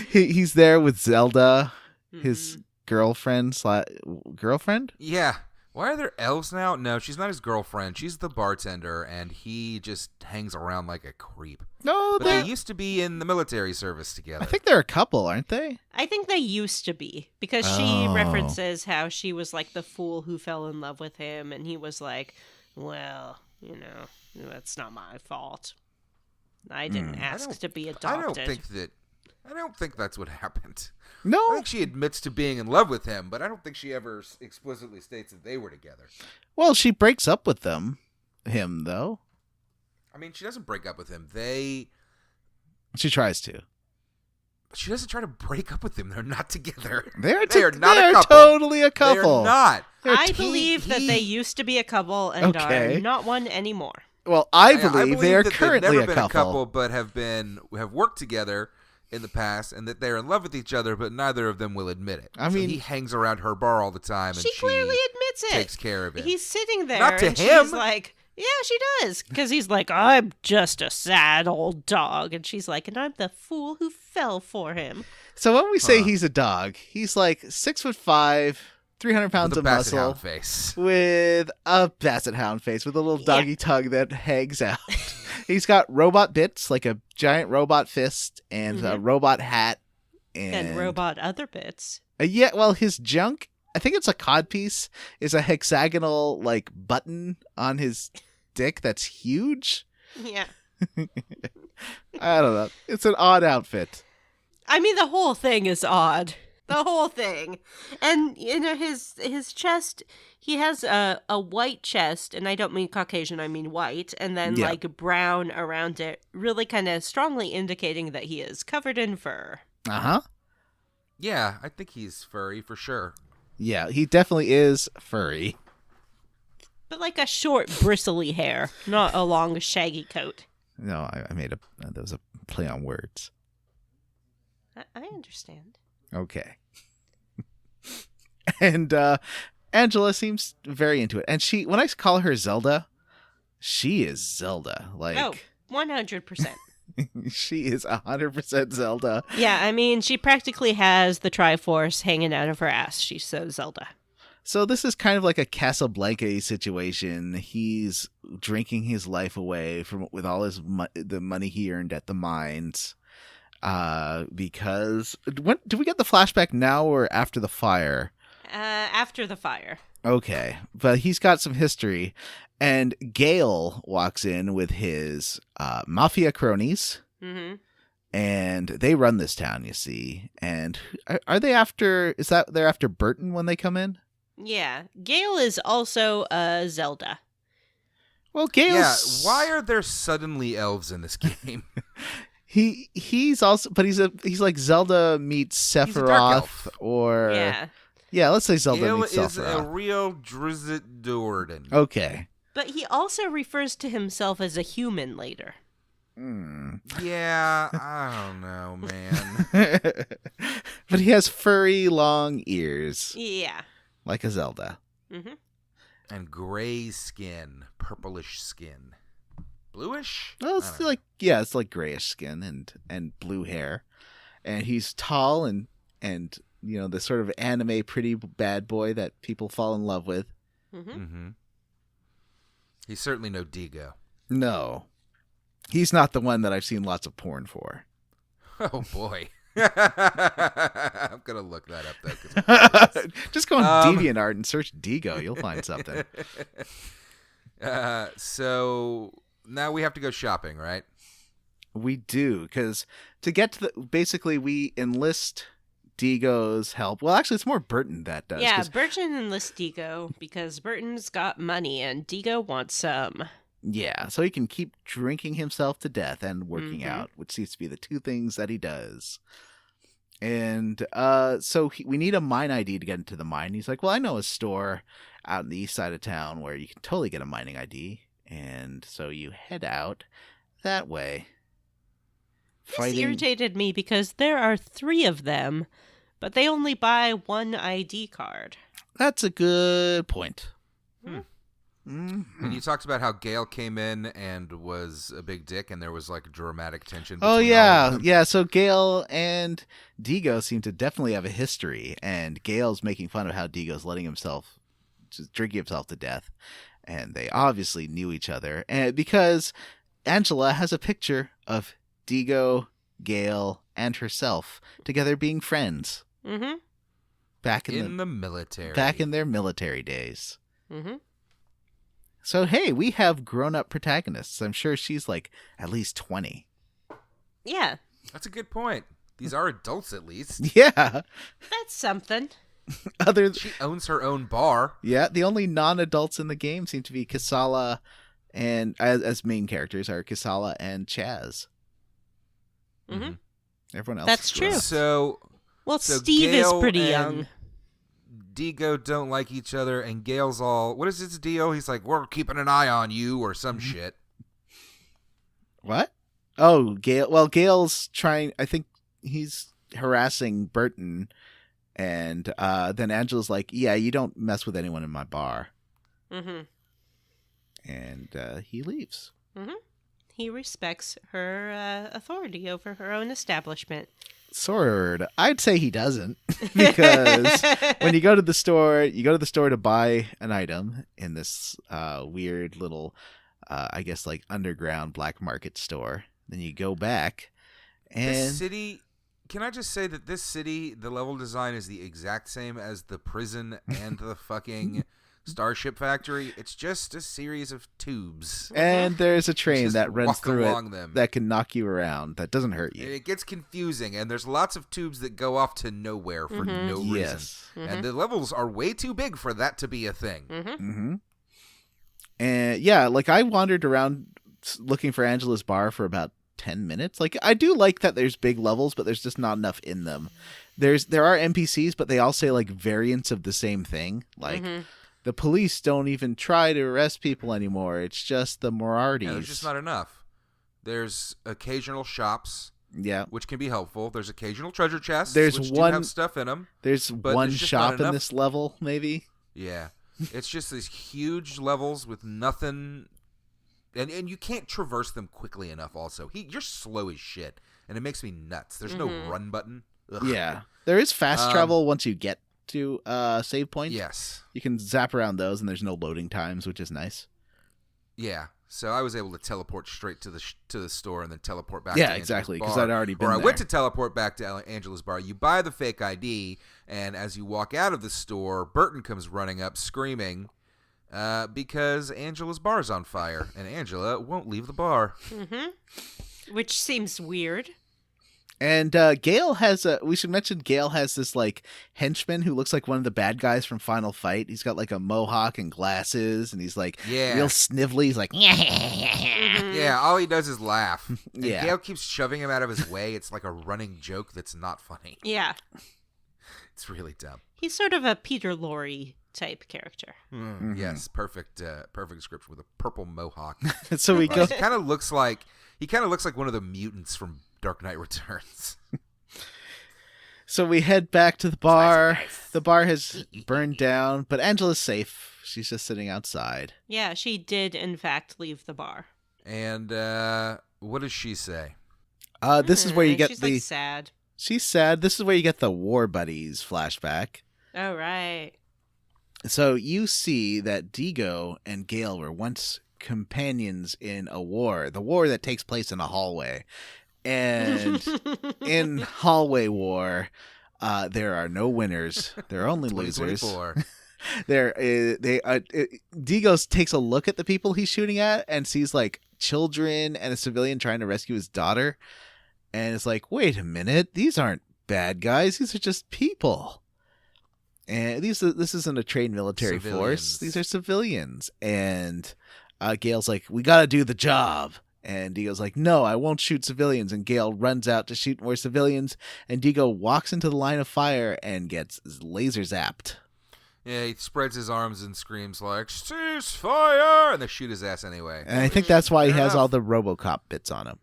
He's there with Zelda, his girlfriend. Yeah. Why are there elves now? No, she's not his girlfriend. She's the bartender, and he just hangs around like a creep. No, But they used to be in the military service together. I think they're a couple, aren't they? I think they used to be, because she references how she was like the fool who fell in love with him, and he was like, well, that's not my fault. I didn't ask to be adopted. I don't think that's what happened. No. I think she admits to being in love with him, but I don't think she ever explicitly states that they were together. Well, she breaks up with him, though. I mean, she doesn't break up with him. She tries to. She doesn't try to break up with him. They're not together. They are not a couple. Totally a couple. They're not. I believe that they used to be a couple and Okay. are not one anymore. Well, I believe they are that currently they've never been a couple. but have worked together in the past, and that they're in love with each other, but neither of them will admit it. I mean, he hangs around her bar all the time, and She clearly admits it. takes care of it. He's sitting there, Not to and him. she's like, yeah, she does. Because he's like, I'm just a sad old dog. And she's like, and I'm the fool who fell for him. So when we say he's a dog, he's like 6'5", 300 pounds With a of basset muscle hound face. with a basset hound face with a little doggy tongue that hangs out. He's got robot bits, like a giant robot fist and a robot hat. And robot other bits. Yeah, well, his junk, I think it's a codpiece, is a hexagonal, like, button on his dick that's huge. Yeah. I don't know. It's an odd outfit. I mean, the whole thing is odd. The whole thing. And, his chest, he has a white chest, and I don't mean Caucasian, I mean white, and then, like, brown around it, really kind of strongly indicating that he is covered in fur. Uh-huh. Yeah, I think he's furry for sure. Yeah, he definitely is furry. But like a short, bristly hair, not a long, shaggy coat. No, I made there was a play on words. I understand. Okay. And Angela seems very into it. And when I call her Zelda, she is Zelda. Like, oh, 100%. She is 100% Zelda. Yeah, I mean, she practically has the Triforce hanging out of her ass. She's so Zelda. So this is kind of like a Casablanca situation. He's drinking his life away with all his the money he earned at the mines. Because do we get the flashback now or after the fire? After the fire. Okay, but he's got some history, and Gale walks in with his mafia cronies, and they run this town. You see, and are they after? They're after Burton when they come in? Yeah, Gale is also Zelda. Well, Gale's... Yeah, why are there suddenly elves in this game? He's also, but he's like Zelda meets Sephiroth, or yeah, let's say Zelda Gale meets is Sephiroth. a real Drizzt Do'Urden. Okay, but he also refers to himself as a human later. Yeah, I don't know, man. But he has furry, long ears. Yeah. Like a Zelda. And gray skin, purplish skin. Bluish? Well, it's like, yeah, it's like grayish skin and blue hair. And he's tall and the sort of anime pretty bad boy that people fall in love with. He's certainly no Deego. No. He's not the one that I've seen lots of porn for. Oh, boy. I'm going to look that up, though. Just go on DeviantArt and search Deego. You'll find something. So now we have to go shopping, right? We do, because to get to basically we enlist Deego's help. Well, actually, it's more Burton that does. Yeah, Burton enlists Deego because Burton's got money and Deego wants some. Yeah, so he can keep drinking himself to death and working out, which seems to be the two things that he does. And so we need a mine ID to get into the mine. He's like, well, I know a store out in the east side of town where you can totally get a mining ID. And so you head out that way. This irritated me because there are 3 of them, but they only buy 1 ID card. That's a good point. And you talked about how Gale came in and was a big dick, and there was like dramatic tension. Oh yeah, yeah. So Gale and Deego seem to definitely have a history, and Gale's making fun of how Deego's just drinking himself to death, and they obviously knew each other, and because Angela has a picture of Deego, Gale, and herself together being friends. Back in the military. Back in their military days. So, hey, we have grown-up protagonists. I'm sure she's, like, at least 20. Yeah. That's a good point. These are adults, at least. Yeah. That's something. She owns her own bar. Yeah, the only non-adults in the game seem to be Kasala, and as main characters are Kasala and Chaz. Everyone else That's true. So Steve Gale is pretty young. Deego don't like each other, and Gale's all, what is this deal? He's like, we're keeping an eye on you, or some shit. What? Oh, Gale. Well, Gale's trying, I think he's harassing Burton, and then Angela's like, yeah, you don't mess with anyone in my bar. And he leaves. He respects her authority over her own establishment. Sword. I'd say he doesn't because when you go to the store to buy an item in this weird little, I guess like underground black market store. Then you go back and This city. Can I just say that this city, the level design is the exact same as the prison and the fucking Starship Factory. It's just a series of tubes. and there's a train Just that runs walk through along it them. that can knock you around. That doesn't hurt And you. it gets confusing, and there's lots of tubes that go off to nowhere for no reason. Yes. And the levels are way too big for that to be a thing. Mm-hmm. And yeah, like I wandered around looking for Angela's bar for about 10 minutes. Like I do like that there's big levels, but there's just not enough in them. There are NPCs, but they all say like variants of the same thing. Like the police don't even try to arrest people anymore. It's just the Morarties. Yeah, there's just not enough. There's occasional shops, Yeah. which can be helpful. There's occasional treasure chests, There's which one- do have stuff in them. There's But one there's just shop not in enough. this level, maybe. Yeah. It's just these huge levels with nothing. And you can't traverse them quickly enough also. You're slow as shit, and it makes me nuts. There's no run button. Ugh. Yeah. There is fast travel once you get to save points. Yes. You can zap around those, and there's no loading times, which is nice. Yeah. So I was able to teleport straight to the store and then teleport back Yeah, to Angela's exactly, 'cause bar. I'd already been Or I there. went to teleport back to Angela's bar. You buy the fake ID, and as you walk out of the store, Burton comes running up screaming because Angela's bar is on fire, and Angela won't leave the bar. Which seems weird. And Gale has we should mention Gale has this like henchman who looks like one of the bad guys from Final Fight. He's got like a mohawk and glasses, and he's like Yeah. real snivelly. He's like, Yeah, all he does is laugh. And Yeah. Gale keeps shoving him out of his way. It's like a running joke that's not funny. Yeah. It's really dumb. He's sort of a Peter Lorre type character. Yes, perfect description with a purple mohawk. so we go. He kind of looks like one of the mutants from Dark Knight Returns. So we head back to the bar. The bar has burned down, but Angela's safe. She's just sitting outside. Yeah, she did, in fact, leave the bar. And what does she say? This is where you get she's the. like sad. She's sad. This is where you get the War Buddies flashback. Oh, right. So you see that Deego and Gale were once companions in a war, the war that takes place in a hallway. And in hallway war, there are no winners. There are only losers. 2024. Deego takes a look at the people he's shooting at and sees like children and a civilian trying to rescue his daughter. And it's like, wait a minute, these aren't bad guys. These are just people. And this isn't a trained military force. These are civilians. And Gale's like, we got to do the job. And Deego's like, no, I won't shoot civilians. And Gale runs out to shoot more civilians. And Deego walks into the line of fire and gets laser zapped. Yeah, he spreads his arms and screams like, cease fire! And they shoot his ass anyway. And I think that's why he Fair has enough. all the RoboCop bits on him.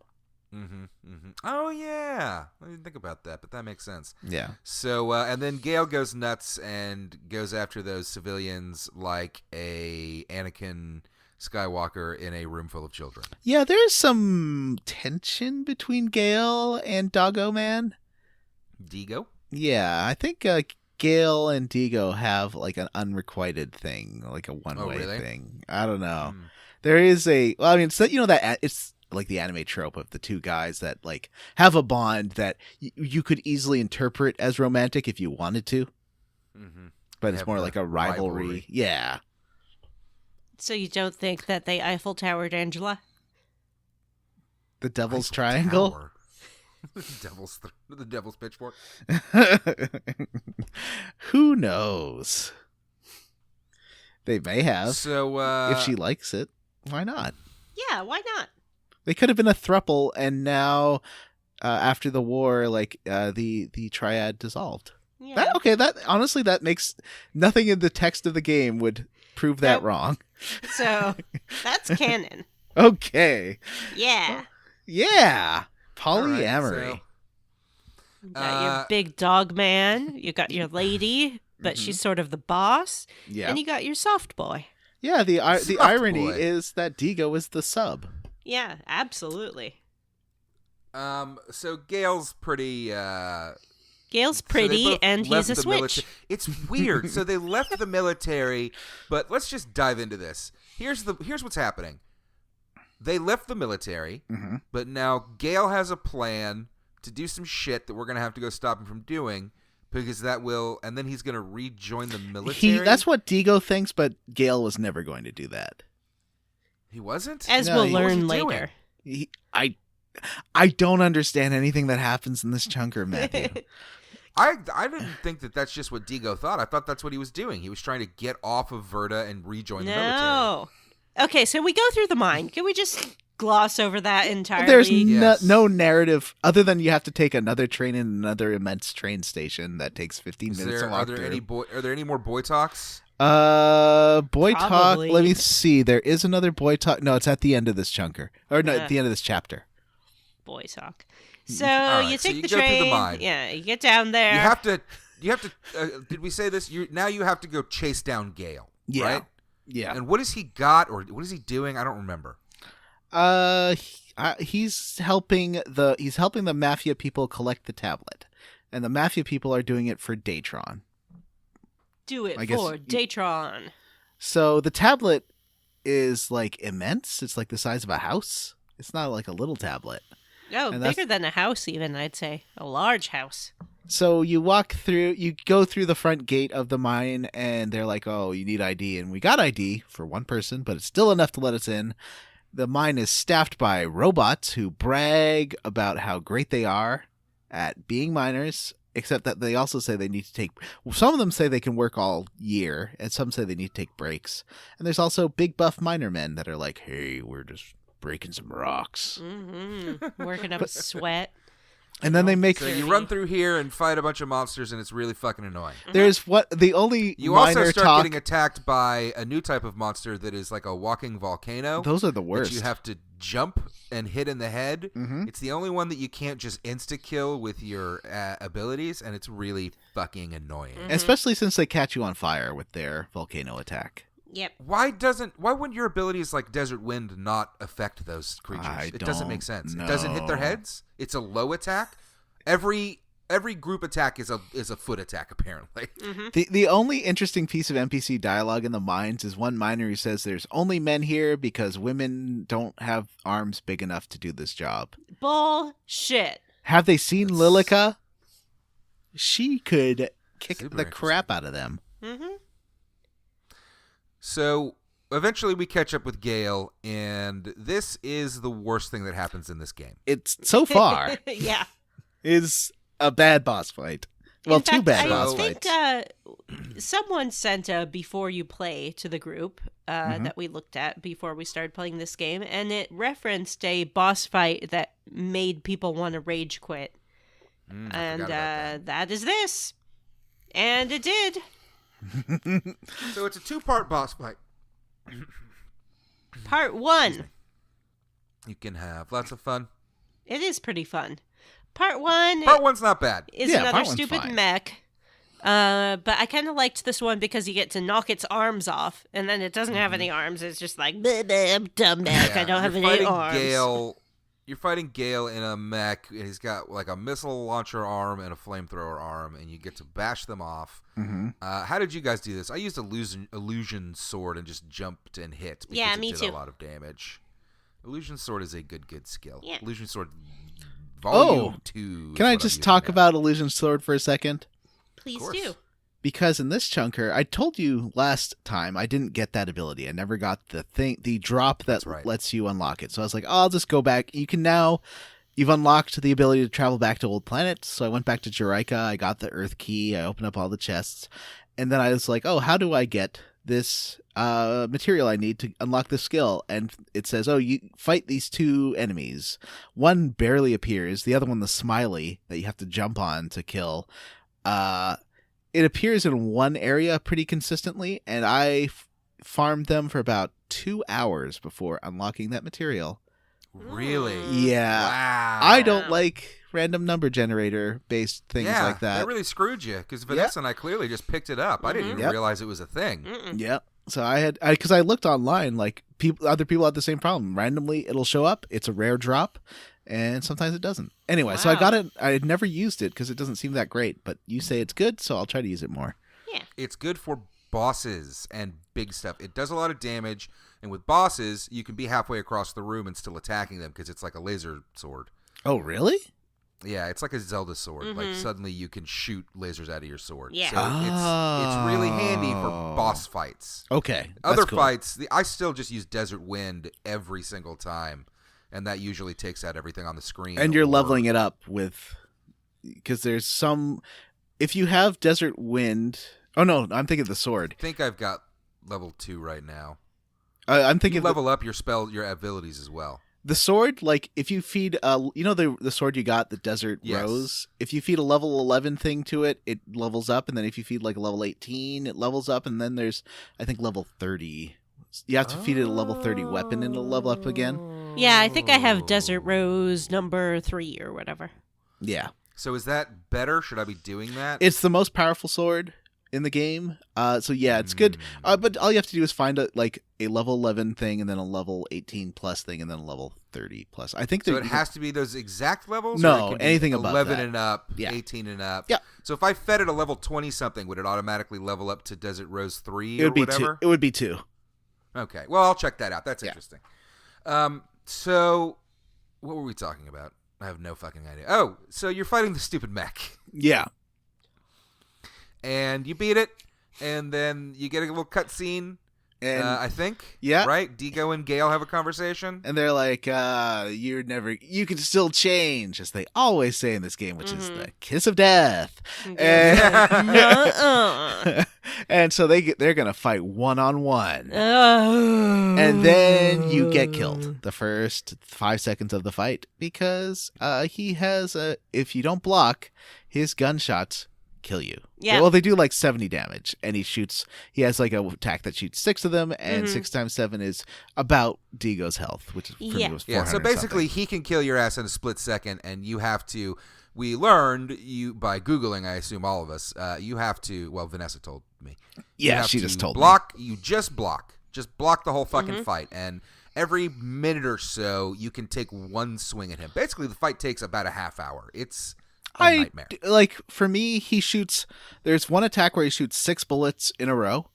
Oh, yeah. I didn't think about that, but that makes sense. Yeah. So, and then Gale goes nuts and goes after those civilians like a Anakin Skywalker in a room full of children. Yeah, there's some tension between Gale and Doggo Man. Deego? Yeah, I think Gale and Deego have like an unrequited thing, like a one-way really? thing. I don't know. There is a. Well, I mean, it's that it's like the anime trope of the two guys that like have a bond that you could easily interpret as romantic if you wanted to, but it's Have more the like a rivalry. rivalry. Yeah. So you don't think that they Eiffel Towered Angela? The Devil's Eiffel Triangle. Tower. the devil's pitchfork. Who knows? They may have. So, If she likes it, why not? Yeah, why not? They could have been a throuple, and now, after the war, like the triad dissolved. Yeah. That honestly, that makes nothing in the text of the game would prove that Nope. wrong. So that's canon. Okay, Yeah. yeah, all right, polyamory. You got your big dog man. You got your lady, but she's sort of the boss. Yeah, And you got your soft boy. yeah. The Soft irony boy. is that Deego is the sub. Yeah, absolutely. So Gale's pretty. Gale's So they pretty, both and left he's a the switch. It's weird. So they left the military, but let's just dive into this. Here's what's happening. They left the military, but now Gale has a plan to do some shit that we're gonna have to go stop him from doing because that will, and then he's gonna rejoin the military. That's what Deego thinks, but Gale was never going to do that. He wasn't. As No, we'll he learn wasn't later. I don't understand anything that happens in this chunker, Matthew. I didn't think that that's just what Deego thought. I thought that's what he was doing. He was trying to get off of Verda and rejoin the military. No. Okay, so we go through the mine. Can we just gloss over that entirely? There's Yes. no narrative other than you have to take another train in another immense train station that takes 15 minutes to walk Are there through. any more boy talks? Boy Probably. talk. Let me see. There is another boy talk. No, it's at the end of this chunker. Or no, Yeah. at the end of this chapter. Boy talk. So All right, you so take you the go through the train. mine. Yeah, you get down there. You have to. Did we say this? Now you have to go chase down Gale. Yeah. Right? Yeah. And what has he got, or what is he doing? I don't remember. He's helping the mafia people collect the tablet, and the mafia people are doing it for Datron. Do it I guess for Datron. So the tablet is like immense. It's like the size of a house. It's not like a little tablet. Oh, And that's- bigger than a house, even, I'd say. A large house. So you go through the front gate of the mine, and they're like, "Oh, you need ID," and we got ID for one person, but it's still enough to let us in. The mine is staffed by robots who brag about how great they are at being miners, except that they also say they need to take. Some of them say they can work all year, and some say they need to take breaks. And there's also big buff miner men that are like, "Hey, we're just breaking some rocks." Mm-hmm. Working up a sweat. And then they make So you run through here and fight a bunch of monsters, and it's really fucking annoying. there's the only You also miner start talk. getting attacked by a new type of monster that is like a walking volcano. Those are the That worst. you have to jump and hit in the head. Mhm. It's the only one that you can't just insta-kill with your abilities, and it's really fucking annoying. Especially since they catch you on fire with their volcano attack. Yep. Why wouldn't your abilities like Desert Wind not affect those creatures? It doesn't make sense. It doesn't hit their know. heads. It's a low attack. Every group attack is a foot attack, apparently. The only interesting piece of NPC dialogue in the mines is one miner who says there's only men here because women don't have arms big enough to do this job. Bullshit. Have they seen Lilica? She could kick Super the crap out of them. Mm-hmm. So eventually we catch up with Gale, and this is the worst thing that happens in this game. It's so far Yeah. is a bad boss fight. Well, In two fact, bad I boss think fights. someone sent a before you play to the group Mm-hmm. that we looked at before we started playing this game, and it referenced a boss fight that made people want to rage quit. I And forgot about that is this. And it did. that. So it's a 2-part boss fight. Part 1. You can have lots of fun. It is pretty fun. Part 1 Part 1's not bad. is Yeah, another part one's stupid fine. mech. But I kind of liked this one because you get to knock its arms off, and then it doesn't have any arms. It's just like, "Bleh, bleh, I'm dumb mech. I don't have you're any fighting arms." You're fighting Gale in a mech, and he's got like a missile launcher arm and a flamethrower arm, and you get to bash them off. Mm-hmm. How did you guys do this? I used illusion sword and just jumped and hit because Yeah, it me did too. a lot of damage. Illusion sword is a good skill. Yeah. Illusion sword Oh, volume 2. Can I just talk about Illusion Sword for a second? Please course. do. Because in this chunker, I told you last time I didn't get that ability. I never got the drop that That's right. lets you unlock it. So I was like, oh, I'll just go back. You've unlocked the ability to travel back to old planets. So I went back to Jerica. I got the Earth key. I opened up all the chests. And then I was like, oh, how do I get this material I need to unlock this skill? And it says, oh, you fight these 2 enemies. One barely appears. The other one, the smiley, that you have to jump on to kill. It appears in one area pretty consistently, and I farmed them for about 2 hours before unlocking that material. Really? Yeah. Wow. I don't like random number generator based things like that. That really screwed you because Vanessa and I clearly just picked it up. I didn't even Yep. realize it was a thing. Mm-mm. Yep. So because I looked online, like other people had the same problem. Randomly, it'll show up. It's a rare drop, and sometimes it doesn't. Anyway, so I got it. I had never used it because it doesn't seem that great. But you say it's good, so I'll try to use it more. Yeah. It's good for bosses and big stuff. It does a lot of damage, and with bosses, you can be halfway across the room and still attacking them because it's like a laser sword. Oh, really? Yeah, it's like a Zelda sword. Like suddenly you can shoot lasers out of your sword. Yeah. So it's really handy for boss fights. Okay. Other cool. fights, I still just use Desert Wind every single time, and that usually takes out everything on the screen. And you're leveling it up with, because there's some, if you have Desert Wind. Oh no, I'm thinking of the sword. I think I've got level 2 right now. I'm thinking you level up your abilities as well. The sword, like if you feed, the sword you got, the Desert Rose. If you feed a level 11 thing to it, it levels up, and then if you feed like a level 18, it levels up, and then there's, I think, level 30. You have to feed it a level 30 weapon, and it'll level up again. Yeah, I think I have Desert Rose number 3 or whatever. Yeah. So is that better? Should I be doing that? It's the most powerful sword in the game. So yeah, it's good. But all you have to do is find a level 11 thing, and then a level 18 plus thing, and then a level 30 plus. I think so. It has to be those exact levels. No, or it can be anything above 11 that. and up, Yeah. 18 and up. Yeah. So if I fed it a level 20 something, would it automatically level up to Desert Rose 3 It would or be whatever? 2. It would be 2. Okay. Well, I'll check that out. That's interesting. So what were we talking about? I have no fucking idea. Oh, so you're fighting the stupid mech. Yeah. And you beat it, and then you get a little cutscene. And I think. Yeah. Right? Deego and Gale have a conversation. And they're like, you can still change, as they always say in this game, which is the kiss of death. And, and so they're going to fight one-on-one. And then you get killed the first 5 seconds of the fight because he has, if you don't block, his gunshots kill you. Yeah. Well, they do like 70 damage, and he has like a attack that shoots 6 of them, and 6 times 7 is about Deego's health, which for me was 400 Yeah, so basically something. he can kill your ass in a split second, and you have to, we learned, by Googling, I assume all of us, you have to, well, Vanessa told me. Yeah, she just told block, me. You just block the whole fucking fight, and every minute or so, you can take one swing at him. Basically, the fight takes about a half hour. It's a nightmare. Like, for me, there's one attack where he shoots 6 bullets in a row,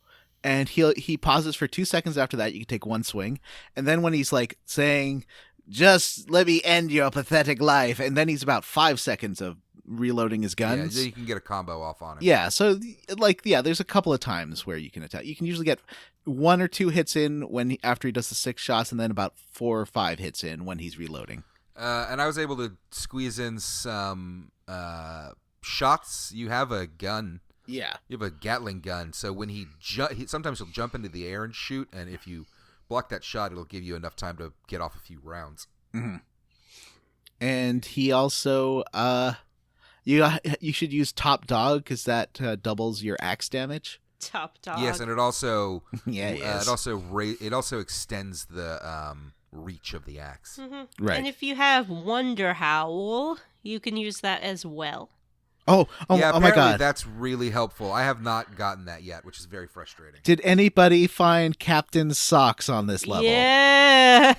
and he pauses for 2 seconds after that. You can take one swing, and then when he's like saying, just let me end your pathetic life, and then he's about 5 seconds of reloading his guns. Yeah, you can get a combo off on him. Yeah, so there's a couple of times where you can attack. You can usually get 1 or 2 hits in after he does the 6 shots, and then about 4 or 5 hits in when he's reloading. And I was able to squeeze in some shots. You have a gun. Yeah. You have a Gatling gun. So when sometimes he'll jump into the air and shoot, and if you block that shot, it'll give you enough time to get off a few rounds. Mm-hmm. And he also, you should use Top Dog because that doubles your axe damage. Top Dog. Yes, and it also it also extends the reach of the axe. Mm-hmm. Right. And if you have Wonder Howl, you can use that as well. Oh my God. That's really helpful. I have not gotten that yet, which is very frustrating. Did anybody find Captain's socks on this level? Yeah.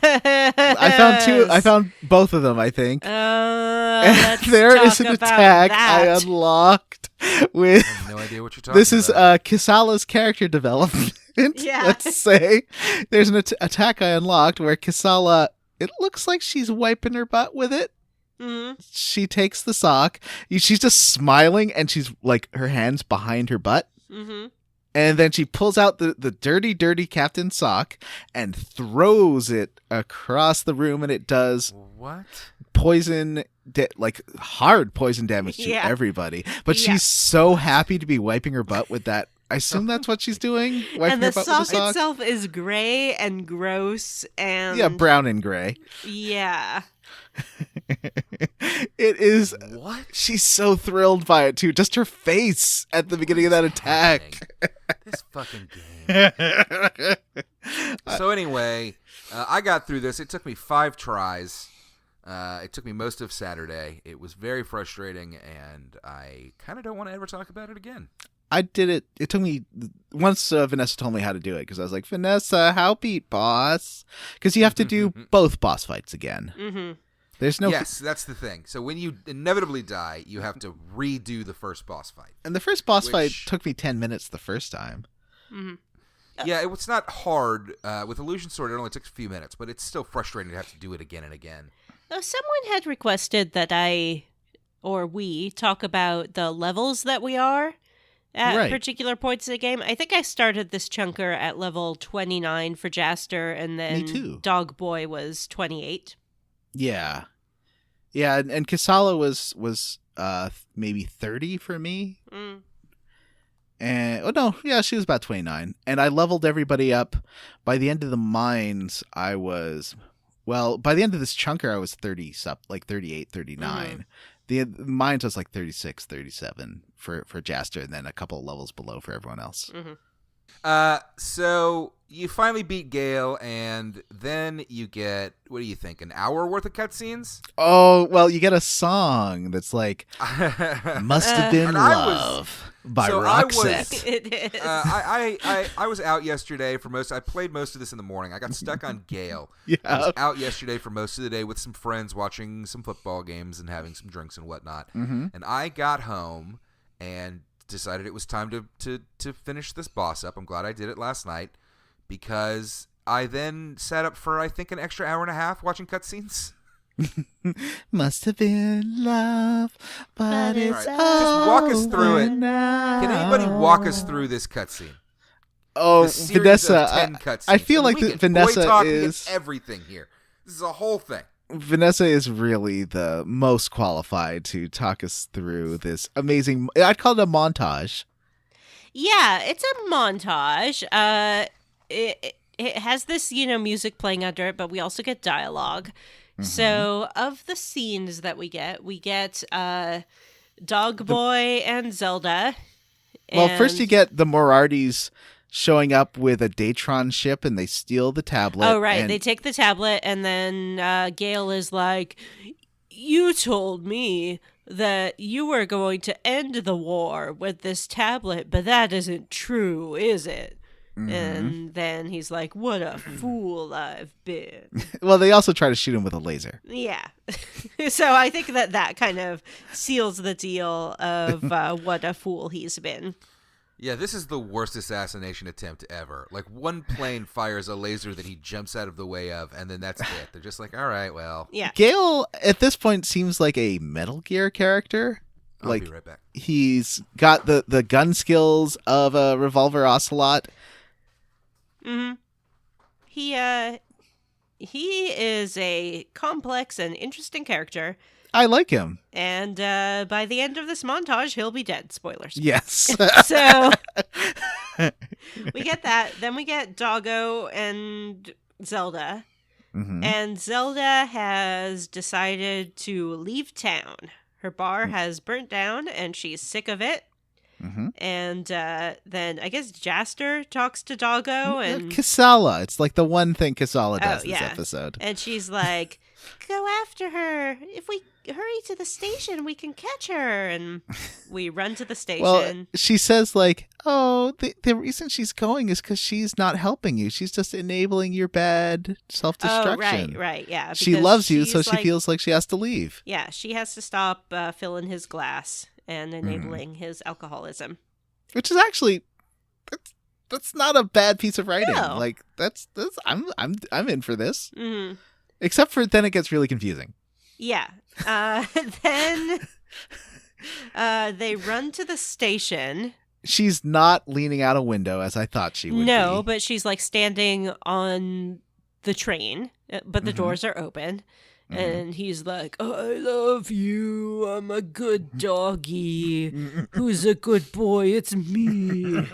I found both of them, I think. There is an attack I unlocked with. I have no idea what you're talking about. This is Kisala's character development. Yeah. Let's say there's an attack I unlocked where Kisala, it looks like she's wiping her butt with it. Mm-hmm. She takes the sock. She's just smiling, and she's like her hands behind her butt. Mm-hmm. And then she pulls out the dirty, dirty Captain sock and throws it across the room, and it does what? Poison, hard poison damage to everybody. But she's so happy to be wiping her butt with that. I assume that's what she's doing. And the sock itself is gray and gross and brown and gray. Yeah. It is. What? She's so thrilled by it too. Just her face at the beginning of that attack. This fucking game. So anyway, I got through this. It took me 5 tries. It took me most of Saturday. It was very frustrating, and I kind of don't want to ever talk about it again. I did it. It took me once. Vanessa told me how to do it because I was like, Vanessa, how beat boss? Because you have to do both boss fights again. Mm-hmm. There's no. Yes, that's the thing. So when you inevitably die, you have to redo the first boss fight. And the first boss fight took me 10 minutes the first time. Mm-hmm. Yeah, it's not hard. With Illusion Sword, it only took a few minutes, but it's still frustrating to have to do it again and again. Someone had requested that we talk about the levels that we are at particular points in the game. I think I started this chunker at level 29 for Jaster, and then Me too. Dog Boy was 28. Yeah. Yeah, and Kasala was maybe 30 for me. Mm. And she was about 29. And I leveled everybody up. By the end of the mines, by the end of this chunker, I was 38, 39. Mm-hmm. The mines was like 36, 37 for Jaster, and then a couple of levels below for everyone else. Mm-hmm. So you finally beat Gale, and then you get, what do you think, an hour worth of cutscenes? Oh, well, you get a song that's like, Must Have Been Love by Roxette. It is. I was out yesterday for I played most of this in the morning. I got stuck on Gale. Yeah. I was out yesterday for most of the day with some friends watching some football games and having some drinks and whatnot. Mm-hmm. And I got home and decided it was time to finish this boss up. I'm glad I did it last night because I then sat up for, I think, an extra hour and a half watching cutscenes. Must have been love, but it's all right. Just walk us through it. now. Can anybody walk us through this cutscene? Oh, This series Vanessa, of 10 cutscenes. I feel like We get Vanessa boy talk, we get is everything here. This is a whole thing. Vanessa is really the most qualified to talk us through this amazing. I'd call it a montage. Yeah, it's a montage. It has this, music playing under it, but we also get dialogue. Mm-hmm. So, of the scenes that we get Dog Boy and Zelda. Well, first you get the Morardis showing up with a Datron ship, and they steal the tablet. Oh, right. They take the tablet, and then Gale is like, you told me that you were going to end the war with this tablet, but that isn't true, is it? Mm-hmm. And then he's like, what a fool I've been. Well, they also try to shoot him with a laser. Yeah. So I think that kind of seals the deal of what a fool he's been. Yeah, this is the worst assassination attempt ever. Like, one plane fires a laser that he jumps out of the way of, and then that's it. They're just like, all right, well. Yeah. Gale, at this point, seems like a Metal Gear character. I'll be right back. He's got the gun skills of a Revolver Ocelot. Mm-hmm. He is a complex and interesting character. I like him. And by the end of this montage, he'll be dead. Spoilers. Yes. So we get that. Then we get Doggo and Zelda. Mm-hmm. And Zelda has decided to leave town. Her bar has burnt down, and she's sick of it. Mm-hmm. And then I guess Jaster talks to Doggo and Kasala. It's like the one thing Kasala does this episode. And she's like, go after her. If we hurry to the station, we can catch her. And we run to the station. Well, she says like, oh, the reason she's going is because she's not helping you. She's just enabling your bad self-destruction. Oh, right, yeah. She loves you, so she feels like she has to leave. Yeah, she has to stop filling his glass and enabling his alcoholism. Which is actually that's not a bad piece of writing. No. Like that's I'm in for this. Mm-hmm. Except for then it gets really confusing. Yeah. Then they run to the station. She's not leaning out a window as I thought she would be. No, but she's like standing on the train, but the doors are open. Mm-hmm. And he's like, I love you. I'm a good doggy. Who's a good boy? It's me.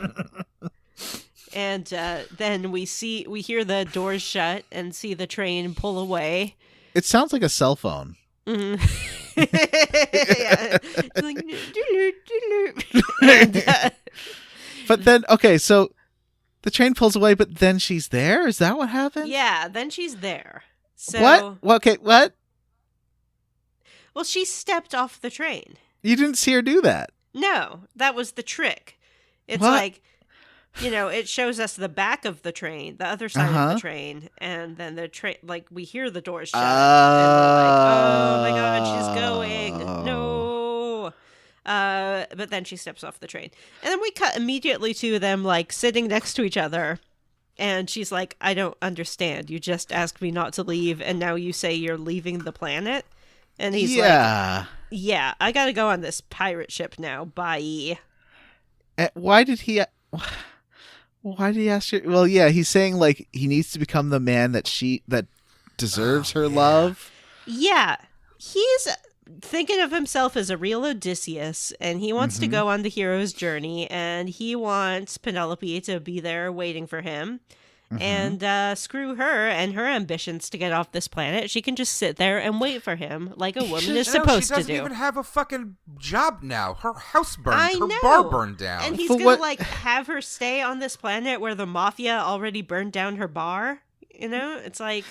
And then we hear the doors shut and see the train pull away. It sounds like a cell phone. Mm-hmm. And, but then, okay, so the train pulls away, but then she's there? Is that what happened? Yeah, then she's there. So, what? Okay, what? Well, she stepped off the train. You didn't see her do that. No, that was the trick. It's What? like, it shows us the back of the train, the other side of the train, and then the train, like, we hear the doors shut, and we're like, oh my god, she's going, no. But then she steps off the train. And then we cut immediately to them, like, sitting next to each other. And she's like, I don't understand. You just asked me not to leave, and now you say you're leaving the planet? And he's like, yeah, I gotta go on this pirate ship now. Bye. Why did he ask her? Well, yeah, he's saying, like, he needs to become the man that deserves her love. Yeah. He's thinking of himself as a real Odysseus, and he wants to go on the hero's journey, and he wants Penelope to be there waiting for him. And screw her and her ambitions to get off this planet. She can just sit there and wait for him like a woman is supposed to do. She doesn't even have a fucking job now. Her house burned. Her bar burned down. And he's going to, like, have her stay on this planet where the mafia already burned down her bar. It's like...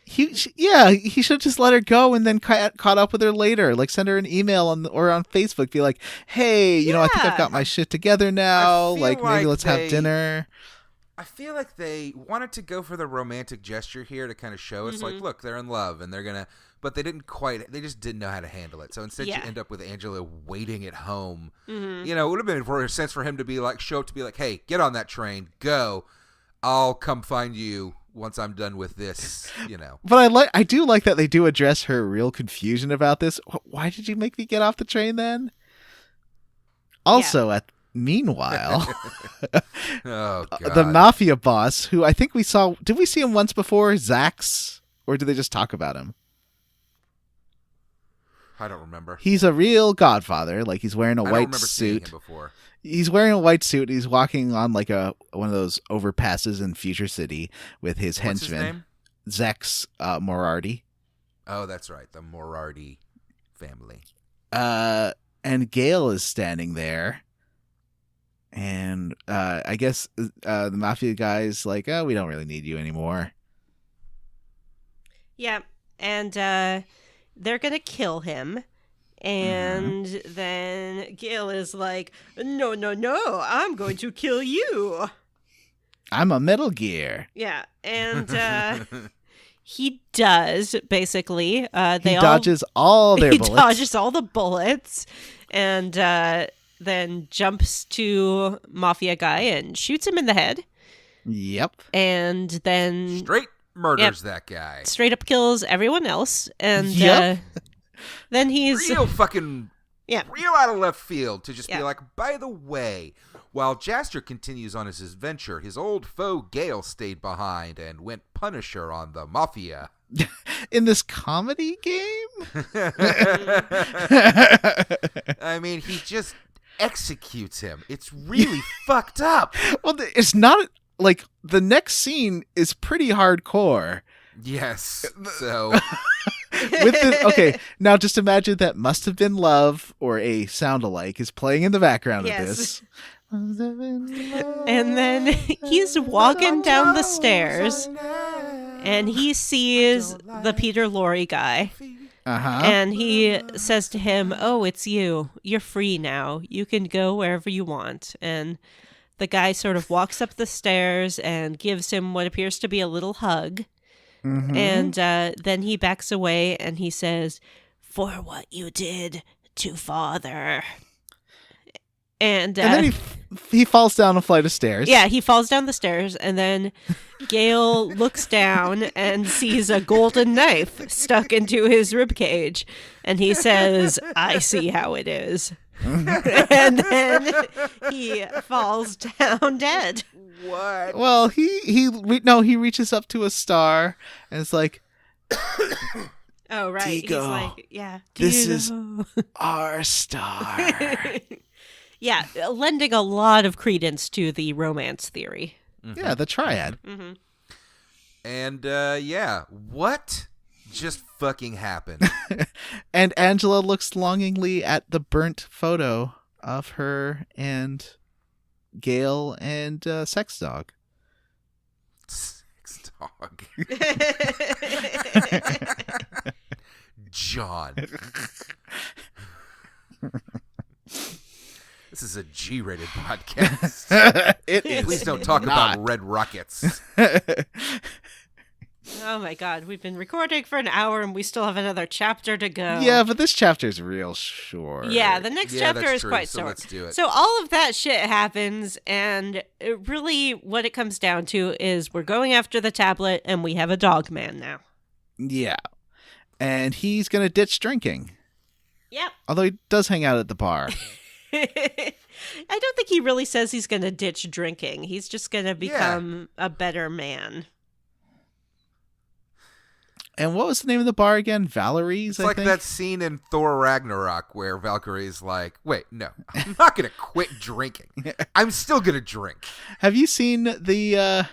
He should have just let her go and then caught up with her later. Like, send her an email or on Facebook. Be like, hey, I think I've got my shit together now. Like, maybe let's have dinner. I feel like they wanted to go for the romantic gesture here to kind of show us, like, look, they're in love and they're going to, but they just didn't know how to handle it. So instead you end up with Angela waiting at home. It would have been for a sense for him to be like, show up to be like, hey, get on that train, go. I'll come find you once I'm done with this, But I do like that they do address her real confusion about this. Why did you make me get off the train then? Also, meanwhile, oh, God. The mafia boss, who I think we saw, did we see him once before, Zax? Or did they just talk about him? I don't remember. He's a real godfather. Like, he's wearing a I white don't remember suit. seeing him before. He's wearing a white suit. He's walking on like one of those overpasses in Future City with his henchmen. What's his name? Zex Morardi. Oh, that's right. The Morardi family. And Gale is standing there. And I guess the mafia guy's like, oh, we don't really need you anymore. Yeah. And they're going to kill him. And then Gale is like, no, I'm going to kill you. I'm a Metal Gear. Yeah. And he does, basically. He dodges all their bullets. He dodges all the bullets. And then jumps to Mafia guy and shoots him in the head. Yep. And then... straight murders that guy. Straight up kills everyone else. And then he's... real fucking... real out of left field to just be like, by the way, while Jaster continues on his adventure, his old foe Gale stayed behind and went Punisher on the Mafia. In this comedy game? I mean, he just executes him. It's really fucked up. Well, it's not like the next scene is pretty hardcore. Yes. So okay, now just imagine that Must Have Been Love or a sound-alike is playing in the background of this. And then he's walking down the stairs and he sees the Peter Lorre guy. And he says to him, oh, it's you. You're free now. You can go wherever you want. And the guy sort of walks up the stairs and gives him what appears to be a little hug. And then he backs away and he says, for what you did to father. And then he falls down a flight of stairs. Yeah, he falls down the stairs, and then Gale looks down and sees a golden knife stuck into his ribcage, and he says, I see how it is. And then he falls down dead. What? Well, he reaches up to a star, and it's like... Oh, right. Deego, he's like, yeah. This is our star. Yeah, lending a lot of credence to the romance theory. Yeah, the triad. And, what just fucking happened? And Angela looks longingly at the burnt photo of her and Gale and Sex Dog. Sex Dog. John. This is a G-rated podcast. It is. Please don't talk about red rockets. Oh my god, we've been recording for an hour and we still have another chapter to go. Yeah, but this chapter is real short. Yeah, the next chapter that's is true, quite so short. let's do it. So all of that shit happens, and really what it comes down to is we're going after the tablet, and we have a dog man now. Yeah. And he's going to ditch drinking. Yep. Although he does hang out at the bar. I don't think he really says he's going to ditch drinking. He's just going to become a better man. And what was the name of the bar again? Valerie's, It's like that scene in Thor Ragnarok where Valkyrie's like, wait, no, I'm not going to quit drinking. I'm still going to drink. Have you seen the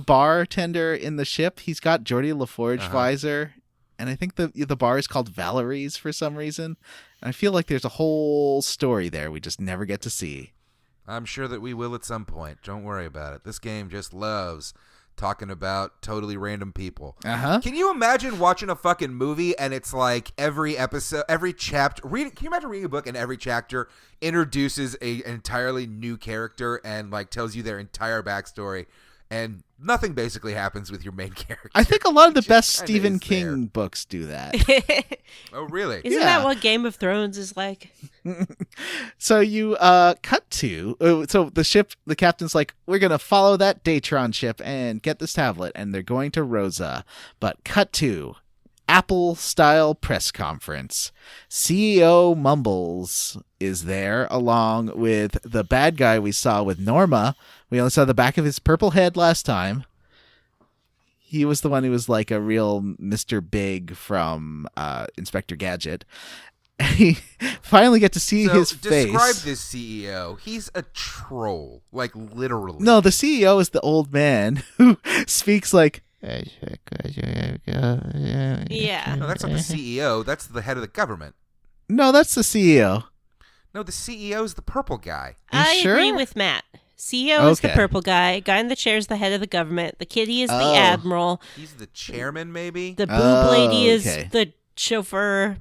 bartender in the ship? He's got Geordie LaForge visor. And I think the bar is called Valerie's for some reason. And I feel like there's a whole story there we just never get to see. I'm sure that we will at some point. Don't worry about it. This game just loves talking about totally random people. Can you imagine watching a fucking movie and it's like every episode, every chapter, can you imagine reading a book and every chapter introduces an entirely new character and like tells you their entire backstory and nothing basically happens with your main character? I think a lot of the best Stephen King books do that. Oh, really? Isn't that what Game of Thrones is like? So you cut to so the captain's like, we're gonna follow that Datron ship and get this tablet, and they're going to Rosa. But cut to Apple style press conference. CEO Mumbles is there along with the bad guy we saw with Norma. We only saw the back of his purple head last time. He was the one who was like a real Mr. Big from Inspector Gadget. We finally get to see his face. Describe this CEO. He's a troll, like literally. No, the CEO is the old man who speaks like... Yeah. No, that's not the CEO. That's the head of the government. No, that's the CEO. No, the CEO is the purple guy. I sure? agree with Matt. CEO is the purple guy. Guy in the chair is the head of the government. The kitty is the admiral. He's the chairman, maybe? The boob lady is the chauffeur.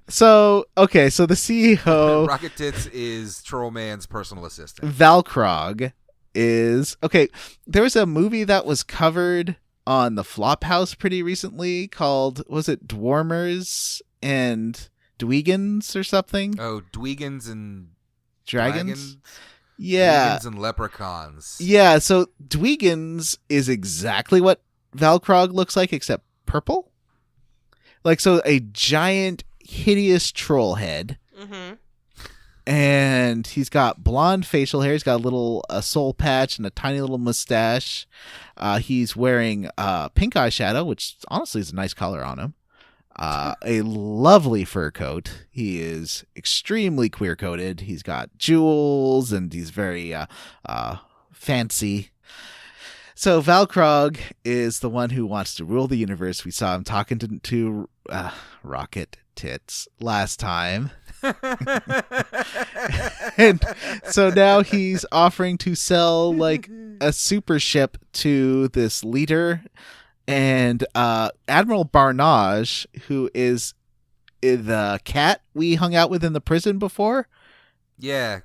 So the CEO... Rocket Tits is Trollman's personal assistant. Valkrog is... Okay, there was a movie that was covered on the Flophouse pretty recently called, was it Dwarmers and Dweegans or something? Oh, Dweegans and... Dragons? Yeah. Dweegans and leprechauns. Yeah, so Dweegans is exactly what Valkrog looks like, except purple. Like, so a giant, hideous troll head. Mm-hmm. And he's got blonde facial hair. He's got a little soul patch and a tiny little mustache. He's wearing pink eyeshadow, which honestly is a nice color on him. A lovely fur coat. He is extremely queer-coded. He's got jewels, and he's very fancy. So Valkrog is the one who wants to rule the universe. We saw him talking to Rocket Tits last time. And so now he's offering to sell like a super ship to this leader. And Admiral Barnage, who is the cat we hung out with in the prison before. Yeah,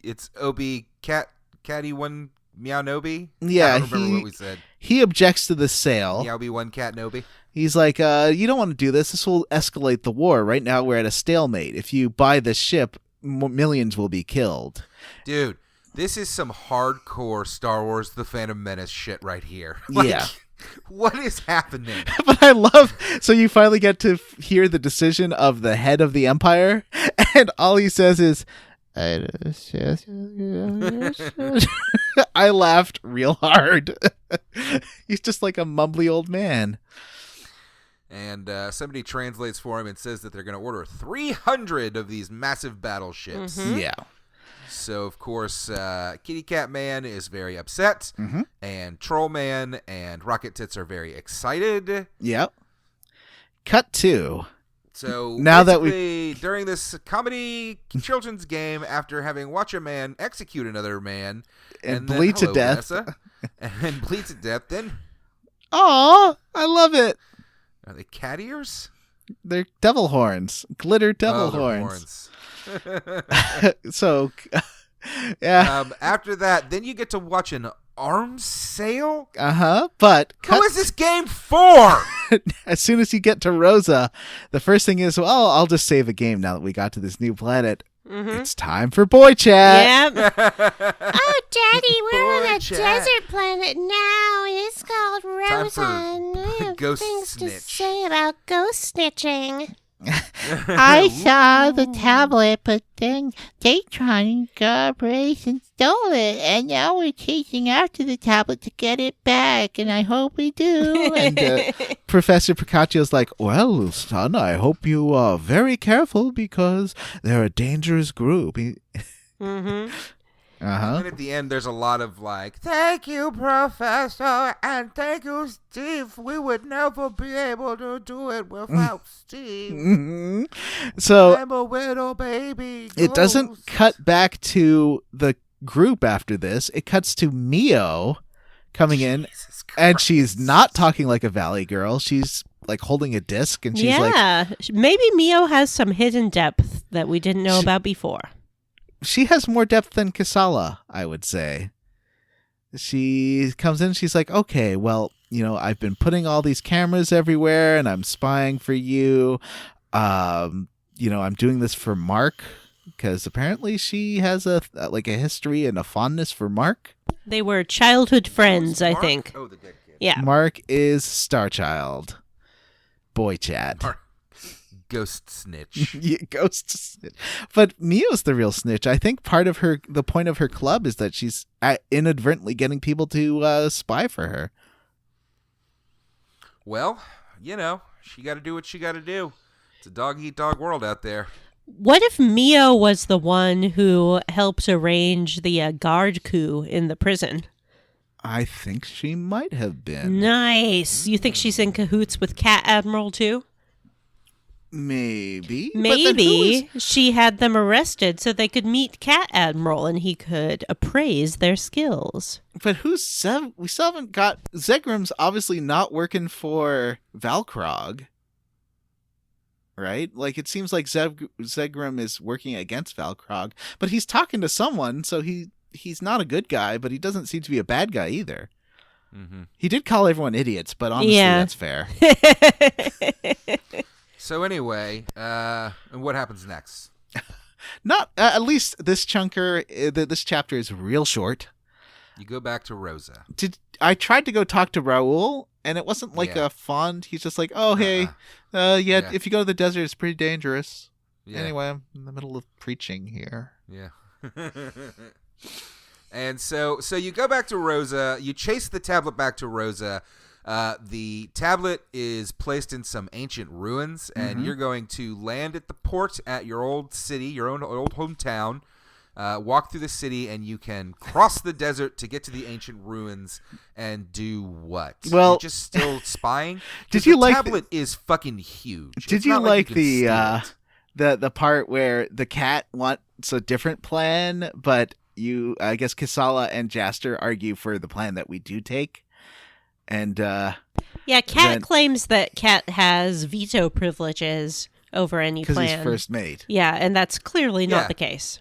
it's Obi Catty One Meow Nobi. Yeah, I don't remember what we said. He objects to the sale. Meow Be One Cat Nobi. He's like, you don't want to do this. This will escalate the war. Right now, we're at a stalemate. If you buy this ship, millions will be killed. Dude, this is some hardcore Star Wars The Phantom Menace shit right here. Yeah. What is happening? But I love, so you finally get to hear the decision of the head of the Empire, and all he says is, I laughed real hard. He's just like a mumbly old man. And somebody translates for him and says that they're going to order 300 of these massive battleships. Mm-hmm. Yeah. So, of course, Kitty Cat Man is very upset, and Troll Man and Rocket Tits are very excited. Yep. Cut to. So, now that during this comedy children's game, after having watched a man execute another man and bleed to death, Vanessa, and bleed to death, then. Aw, I love it. Are they cat ears? They're devil horns. Glitter devil horns. So, yeah. After that, then you get to watch an arms sale. But who is this game for? As soon as you get to Rosa, the first thing is, well, I'll just save a game now that we got to this new planet. It's time for boy chat. Yep. Oh, Daddy, we're on a Chat. desert planet now. It's called Time for Rosa. And I have ghost things to snitch. say about ghost snitching. I saw the tablet, but then Datron got braced and stole it, and now we're chasing after the tablet to get it back, and I hope we do. And Professor Picaccio's like, well, son, I hope you are very careful because they're a dangerous group. And at the end, there's a lot of like, thank you, Professor, and thank you, Steve. We would never be able to do it without Steve. So I'm a little baby. it doesn't ghost. cut back to the group after this. It cuts to Mio coming in, Jesus and Christ. she's not talking like a Valley girl. She's like holding a disc, and she's like, Yeah. Maybe Mio has some hidden depth that we didn't know about before. she has more depth than Kasala, I would say. She comes in, she's like, okay, well, I've been putting all these cameras everywhere and I'm spying for you. I'm doing this for Mark because apparently she has a history and a fondness for Mark. They were childhood friends, I Mark? think. Oh, the dead kid. Yeah. Mark is Starchild. Boy chat. Mark. Ghost snitch. Yeah, ghost snitch. But Mio's the real snitch. I think part of the point of her club is that she's inadvertently getting people to spy for her. Well, she got to do what she got to do. It's a dog-eat-dog world out there. What if Mio was the one who helps arrange the guard coup in the prison? I think she might have been. Nice. You think she's in cahoots with Cat Admiral too? Maybe. But then who Maybe she had them arrested so they could meet Cat Admiral and he could appraise their skills. But who's Zev? We still haven't got... Zegram's obviously not working for Valkrog. Right? Like, it seems like Zegram is working against Valkrog. But he's talking to someone, so he's not a good guy, but he doesn't seem to be a bad guy either. Mm-hmm. He did call everyone idiots, but honestly, Yeah. that's fair. So anyway, and what happens next? Not at least this chapter is real short. You go back to Rosa. I tried to go talk to Raul, and it wasn't like Yeah. a fond. He's just like, oh hey, Yeah. if you go to the desert, it's pretty dangerous. Yeah. Anyway, I'm in the middle of preaching here. Yeah. And so you go back to Rosa. You chase the tablet back to Rosa. The tablet is placed in some ancient ruins, and you're going to land at the port at your old city, your own old hometown. Walk through the city, and you can cross the desert to get to the ancient ruins and do what? Well, You're just still spying. did you the like tablet is fucking huge. Did It's you not like you can steal it. the part where the cat wants a different plan, but I guess Kasala and Jaster argue for the plan that we do take, and Yeah, Cat claims that Cat has veto privileges over any because plan. he's first mate. Yeah, and that's clearly Yeah. not the case.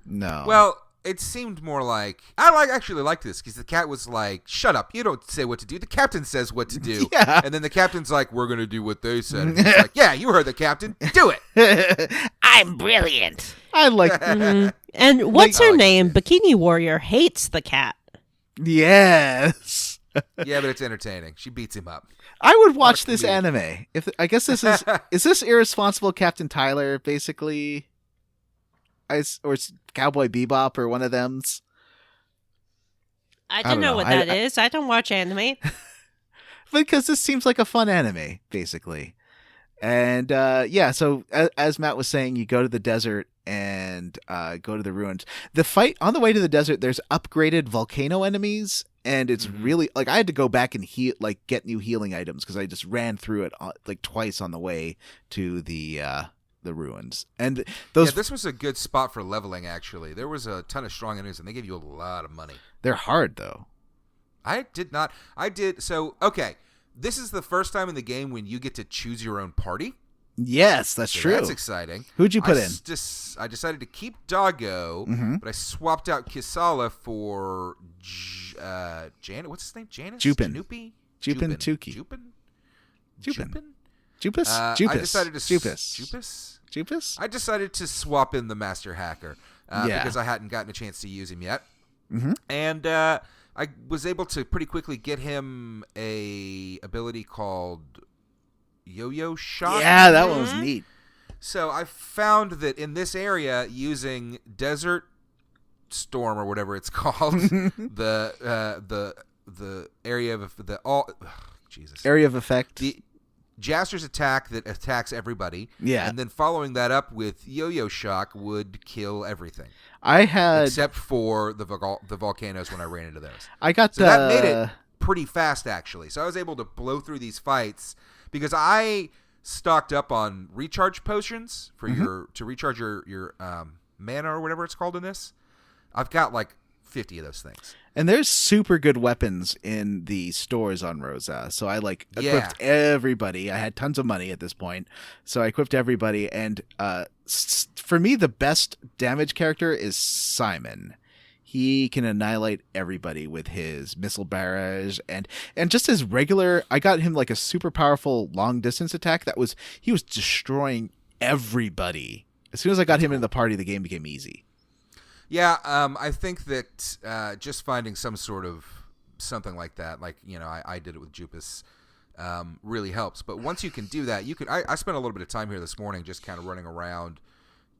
No. Well, it seemed more like I actually like this because the cat was like, "Shut up! You don't say what to do. The captain says what to do." Yeah. And then the captain's like, "We're gonna do what they said." And he's like, "Yeah, you heard the captain. Do it." I'm brilliant. I like. And what's Like- her name? Bikini Warrior hates the cat. Yes. Yeah, but it's entertaining. She beats him up. I would watch Mark this me. anime. I guess this is this irresponsible Captain Tyler basically, or is Cowboy Bebop or one of them's. I don't don't know know. what that is. I don't watch anime. Because this seems like a fun anime, basically. And so as Matt was saying, you go to the desert and go to the ruins. The fight on the way to the desert, there's upgraded volcano enemies, and it's really like I had to go back and get new healing items because I just ran through it like twice on the way to the ruins. And those This was a good spot for leveling. Actually, there was a ton of strong enemies, and they gave you a lot of money. they're hard though. I did not. I did. So, okay. This is the first time in the game when you get to choose your own party. Yes, that's So true. That's exciting. Who'd you put in? I decided to keep Doggo, but I swapped out Kisala for Janet. What's his name? Janice? Jupin. Janupi? Jupin Tukey. Jupin? Jupus? I decided to Jupus? I decided to swap in the Master Hacker because I hadn't gotten a chance to use him yet. Mm-hmm. And I was able to pretty quickly get him a ability called Yo-Yo Shot. Yeah, that one was neat. So I found that in this area, using Desert Storm or whatever it's called, the area of Area of effect. the Jaster's attack that attacks everybody. Yeah. And then following that up with Yo-Yo Shock would kill everything. Except for the volcanoes when I ran into those. That made it pretty fast, actually. So I was able to blow through these fights because I stocked up on recharge potions for to recharge your mana or whatever it's called in this. I've got like 50 of those things. And there's super good weapons in the stores on Rosa. So I equipped everybody. I had tons of money at this point. So I equipped everybody. And for me, the best damage character is Simon. He can annihilate everybody with his missile barrage and just his regular. I got him like a super powerful long distance attack he was destroying everybody. As soon as I got him in the party, the game became easy. Yeah, I think that just finding some sort of something like that, like, I did it with Jupus, really helps. But once you can do that, I spent a little bit of time here this morning just kind of running around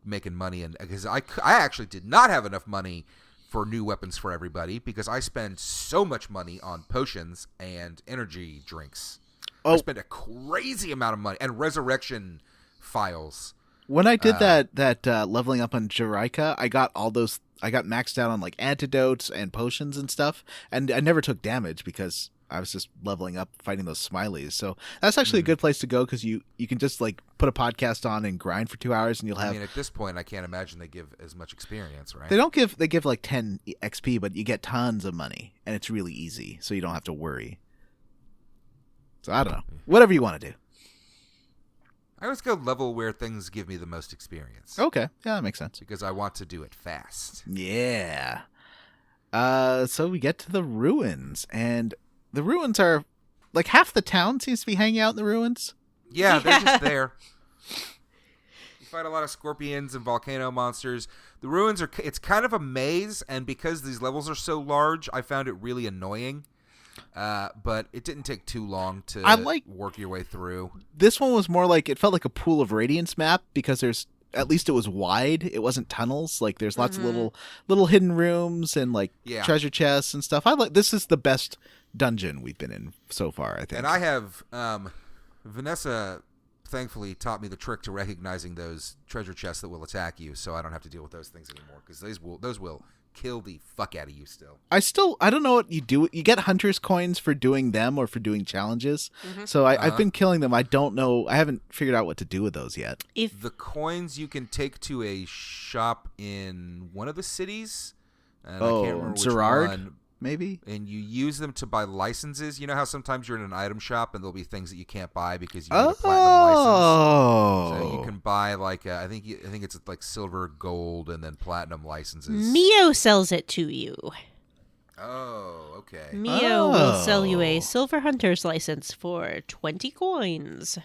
making money, and because I actually did not have enough money for new weapons for everybody because I spend so much money on potions and energy drinks. I spent a crazy amount of money and resurrection files. When I did that leveling up on Jiraika, I got all those. I got maxed out on like antidotes and potions and stuff, and I never took damage because I was just leveling up, fighting those smileys. So that's actually a good place to go because you can just like put a podcast on and grind for 2 hours, and you'll have. I mean, at this point, I can't imagine they give as much experience, right? They give like 10 XP, but you get tons of money, and it's really easy, so you don't have to worry. So I don't know, whatever you want to do. I always go level where things give me the most experience. Okay. Yeah, that makes sense. Because I want to do it fast. Yeah. So we get to the ruins, and the ruins are like half the town seems to be hanging out in the ruins. Yeah, they're just there. You fight a lot of scorpions and volcano monsters. The ruins it's kind of a maze, and because these levels are so large, I found it really annoying. But it didn't take too long to work your way through. This one was more like, it felt like a Pool of Radiance map because at least it was wide. It wasn't tunnels. Like there's lots of little hidden rooms and like treasure chests and stuff. This is the best dungeon we've been in so far, I think. And I have, Vanessa thankfully taught me the trick to recognizing those treasure chests that will attack you, so I don't have to deal with those things anymore because those will kill the fuck out of you still. I don't know what you do. You get hunter's coins for doing them or for doing challenges. So I've been killing them. I don't know. I haven't figured out what to do with those yet. If the coins you can take to a shop in one of the cities, and I can't remember which Zerard? one. Maybe, and you use them to buy licenses. You know how sometimes you're in an item shop and there'll be things that you can't buy because you need a platinum license. So you can buy like I think it's like silver, gold, and then platinum licenses. Mio sells it to you. Oh, okay. Mio will sell you a silver hunter's license for 20 coins.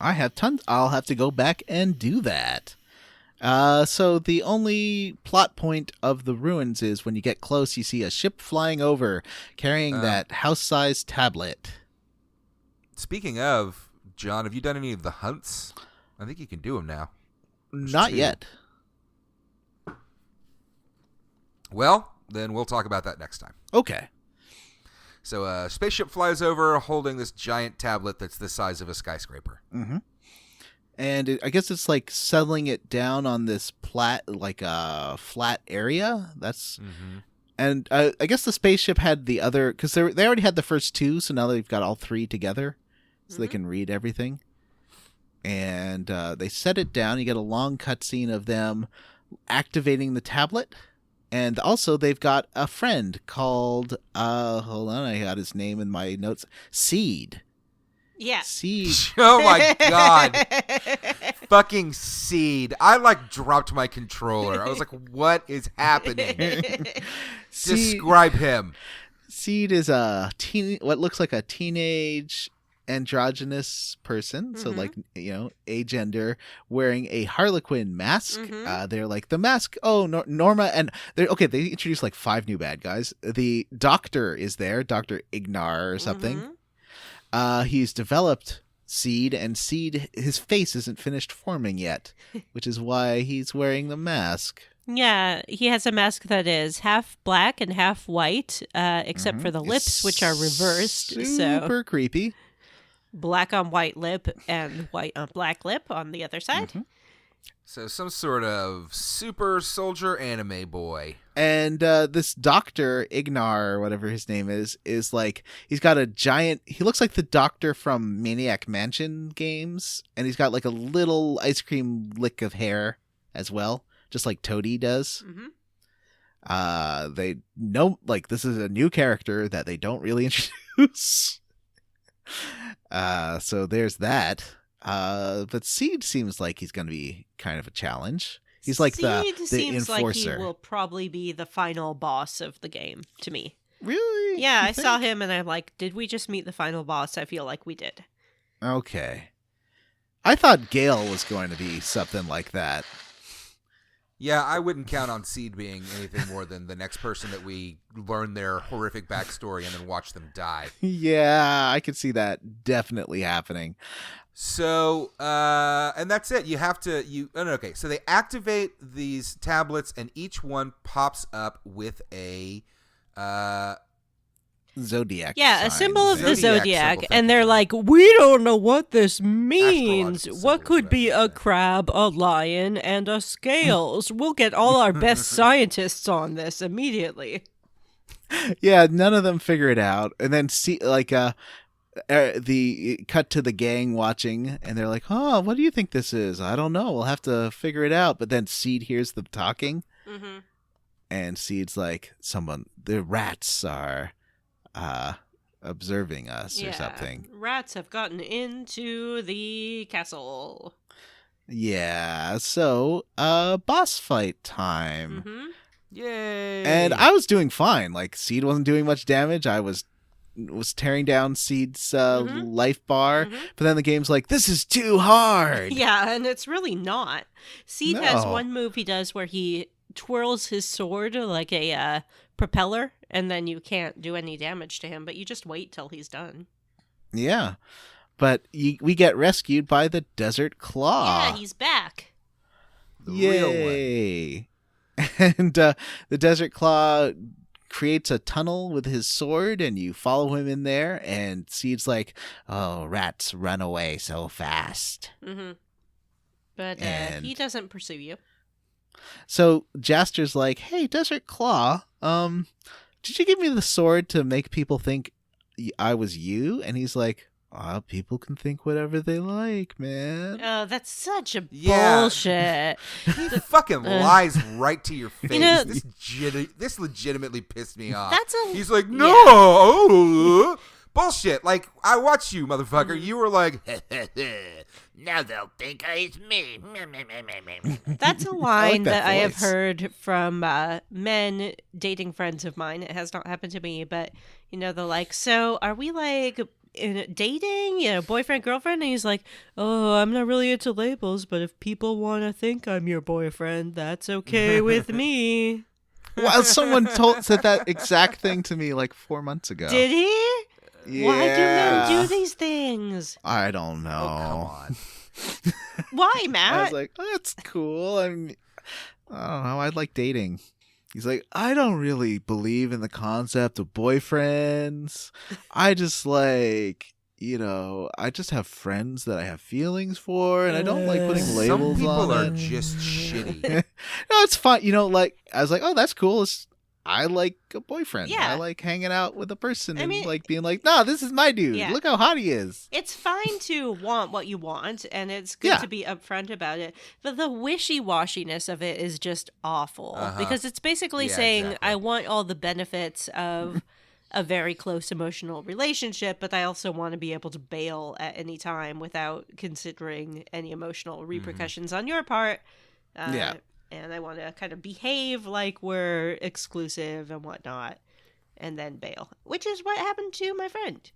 I have tons. I'll have to go back and do that. So the only plot point of the ruins is when you get close, you see a ship flying over carrying that house-sized tablet. Speaking of, John, have you done any of the hunts? I think you can do them now. Not yet. Well, then we'll talk about that next time. Okay. So a spaceship flies over holding this giant tablet that's the size of a skyscraper. Mm-hmm. And I guess it's like settling it down on this flat area. That's and I guess the spaceship had the other because they already had the first two, so now they've got all three together, so they can read everything. And they set it down. You get a long cutscene of them activating the tablet, and also they've got a friend called hold on, I got his name in my notes. Seed. Yeah. Seed. Oh my god. Fucking Seed. I dropped my controller. I was like, what is happening? Describe him. Seed is what looks like a teenage androgynous person, so agender, wearing a Harlequin mask. They're like the mask. Oh, Norma, and they introduced 5 new bad guys. The doctor is there, Dr. Ignar or something. He's developed Seed, and Seed, his face isn't finished forming yet, which is why he's wearing the mask. Yeah, he has a mask that is half black and half white, except for the lips, which are reversed. Super creepy. Black on white lip and white on black lip on the other side. So some sort of super soldier anime boy. And this Dr. Ignar, or whatever his name is he's got a giant, he looks like the doctor from Maniac Mansion games, and he's got a little ice cream lick of hair as well, just like Toadie does. They know, this is a new character that they don't really introduce. So there's that. But Seed seems like he's going to be kind of a challenge. He's like the seems enforcer. like he will probably be the final boss of the game to me. Really? Yeah, You I saw him and I'm like, did we just meet the final boss? I feel like we did. Okay. I thought Gale was going to be something like that. Yeah, I wouldn't count on Seed being anything more than the next person that we learn their horrific backstory and then watch them die. Yeah, I could see that definitely happening. So, and that's it. You have to, okay. So they activate these tablets and each one pops up with a, Zodiac. Yeah, sign. a symbol of the Zodiac. symbol, And they're like, we don't know what this means. Astrological What symbols, could be whatever. a crab, a lion, and a scales? We'll get all our best scientists on this immediately. Yeah, none of them figure it out. And then the cut to the gang watching, and they're like, oh, what do you think this is? I don't know. We'll have to figure it out. But then Seed hears them talking, and Seed's like, the rats are observing us or something. Rats have gotten into the castle. Yeah, so boss fight time. Yay! And I was doing fine. Seed wasn't doing much damage. I was tearing down Seed's life bar, but then the game's like, this is too hard. Yeah, and it's really not. Seed No. has one move he does where he twirls his sword like a propeller, and then you can't do any damage to him, but you just wait till he's done. Yeah, but we get rescued by the Desert Claw. Yeah, he's back. The real one. Yay! And the Desert Claw creates a tunnel with his sword, and you follow him in there, and Seed's like, oh, rats run away so fast. But And- he doesn't pursue you. So Jaster's like, hey, Desert Claw, did you give me the sword to make people think I was you? And he's like, people can think whatever they like, man. Oh, that's such a Yeah. bullshit. He fucking lies right to your face. know- This legitimately pissed me off. That's a- He's like, no, bullshit. I watched you, motherfucker. You were like, Now they'll think it's me. That's a line that that I have voice. heard from men dating friends of mine. It has not happened to me, but they're like, so are we dating, boyfriend, girlfriend? And he's like, oh, I'm not really into labels, but if people want to think I'm your boyfriend, that's okay with me. Well, someone said that exact thing to me 4 months ago. Did he? Yeah. Why do men do these things? I don't know. oh, come on. Why, I Matt? was like, oh, that's cool. I don't know. I like dating. He's like, I don't really believe in the concept of boyfriends. I just I just have friends that I have feelings for, and I don't like putting Some labels people on are it. just shitty. No, it's fine. I was like, oh, that's cool. I like a boyfriend. Yeah. I like hanging out with a person I and mean- being like, no, this is my dude. Yeah. Look how hot he is. It's fine to want what you want, and it's good Yeah. to be upfront about it. But the wishy-washiness of it is just awful because it's basically Yeah, saying, exactly. I want all the benefits of a very close emotional relationship, but I also want to be able to bail at any time without considering any emotional repercussions on your part. Yeah. And I want to kind of behave like we're exclusive and whatnot, and then bail, which is what happened to my friend.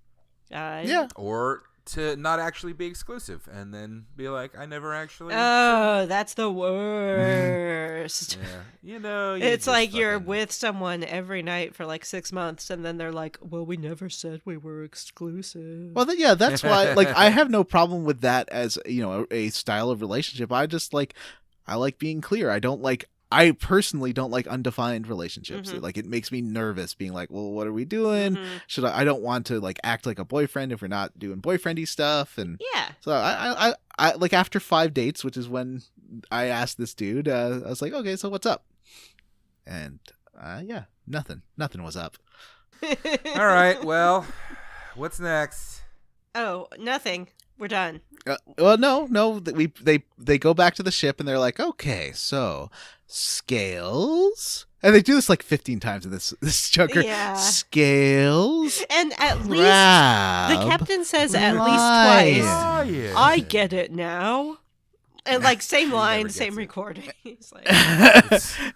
Yeah. Or to not actually be exclusive and then be like, I never actually. Oh, that's the worst. Yeah. You know, It's like you're with someone every night for like 6 months, and then they're like, well, we never said we were exclusive. Well, yeah, that's why. Like, I have no problem with that as a style of relationship. I just I like being clear. I personally don't like undefined relationships. Mm-hmm. Like, it makes me nervous being like, well, what are we doing? Mm-hmm. I don't want to act like a boyfriend if we're not doing boyfriendy stuff. And Yeah. so I like after 5 dates, which is when I asked this dude, I was like, okay, so what's up? And yeah, nothing was up. All right. Well, what's next? Oh, nothing. We're done. Well, no. They go back to the ship and they're like, okay, so scales, and they do this 15 times in this chunker. Yeah. Scales, And at least crab, the captain says at lion. least twice, Oh, yeah. I get it now. And same He line, never same gets it. recording. He's like,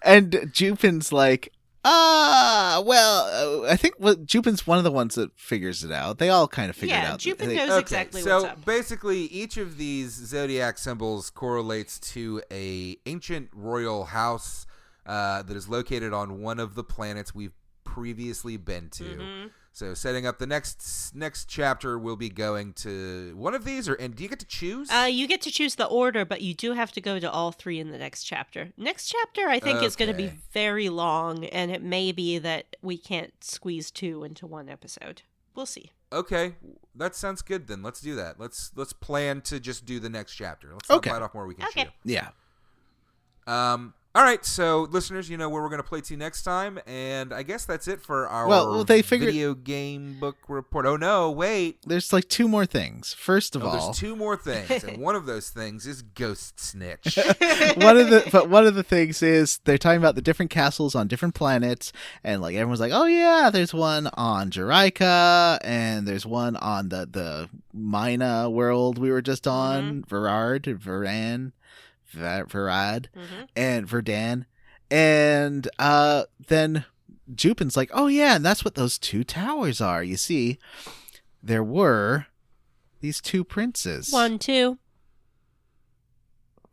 and Jupin's like, well, I think Jupin's one of the ones that figures it out. They all kind of figure it yeah, out. Jupin They- knows exactly what's so up. basically, each of these zodiac symbols correlates to a ancient royal house that is located on one of the planets we've previously been to. Mhm. So setting up the next chapter, we'll be going to one of these, and do you get to choose? You get to choose the order, but you do have to go to all 3 in the next chapter. Next chapter, I think, is going to be Okay. very long, and it may be that we can't squeeze 2 into one episode. We'll see. Okay, that sounds good then. Let's do that. Let's plan to just do the next chapter. Let's not Okay. bite off more we can Okay. chew. Yeah. All right, so listeners, you know where we're going to play to next time, and I guess that's it for our Well, they figured- video game book report. Oh no, wait. There's 2 more things. First of Oh, all, there's 2 more things, and one of those things is Ghost Snitch. one of the things is they're talking about the different castles on different planets, and everyone's like, oh yeah, there's one on Jerica, and there's one on the Mina world we were just on, Verad, and Verdan, and then Jupin's like, oh yeah, and that's what those 2 towers are. You see, there were these 2 princes. 1, 2.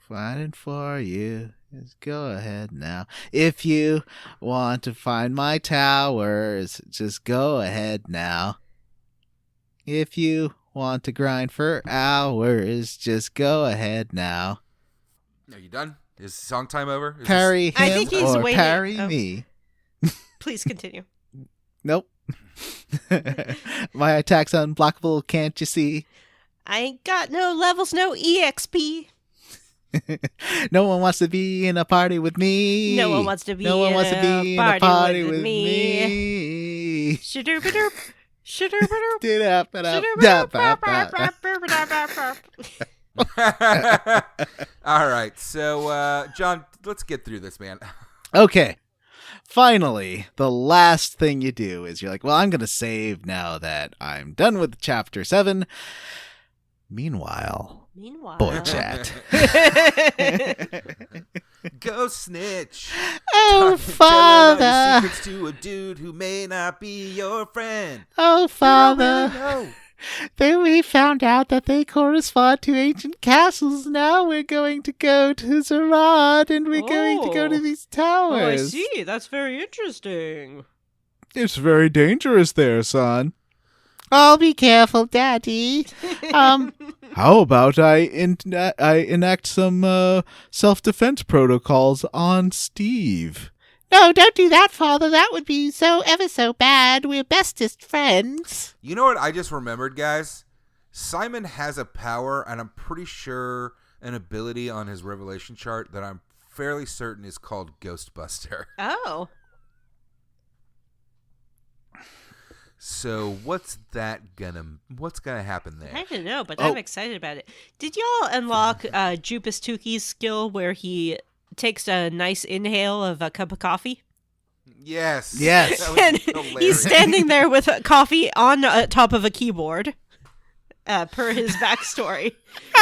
Fighting for you. Just go ahead now. If you want to find my towers, just go ahead now. If you want to grind for hours, just go ahead now. Are you done? Is song time over? Is Parry him I think he's or waiting- parry oh. me. Please continue. Nope. My attack's unblockable, can't you see? I ain't got no levels, no EXP. No one wants to be in a party with me. No one wants to be No one in wants to a be in a party with with me. me. Shadoobadoop. Shadoobadoop. All right, so John, let's get through this, man. Okay. Finally, the last thing you do is you're like, well, I'm going to save now that I'm done with chapter 7. Meanwhile, boy chat. Go snitch. Oh, Tell all your Father. secrets to a dude who may not be your friend. Oh, Father. No. Then we found out that they correspond to ancient castles. Now we're going to go to Zarad, and we're going to go to Oh. these Oh, I towers. see. That's very interesting. It's very dangerous there, son. Oh, be careful, Daddy. How about I enact some self-defense protocols on Steve? No, don't do that, Father. That would be so ever so bad. We're bestest friends. You know what I just remembered, guys? Simon has a power, and I'm pretty sure an ability on his revelation chart that I'm fairly certain is called Ghostbuster. Oh. So what's gonna happen there? I don't know, but Oh. I'm excited about it. Did y'all unlock Jupus Tuki's skill where he takes a nice inhale of a cup of coffee? Yes. Yes. That was And hilarious. he's standing there with coffee on top of a keyboard, per his backstory.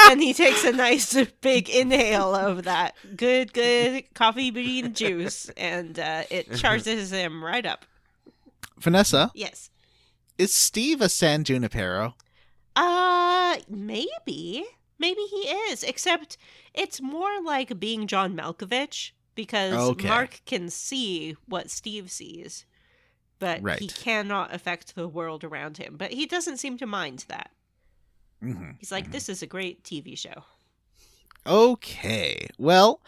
And he takes a nice big inhale of that good coffee bean juice, and it charges him right up. Vanessa, Yes. is Steve a San Junipero? Maybe. Maybe he is, except it's more like being John Malkovich, because Okay. Mark can see what Steve sees, but he Right. cannot affect the world around him. But he doesn't seem to mind that. Mm-hmm. He's like, this is a great TV show. Okay. Well,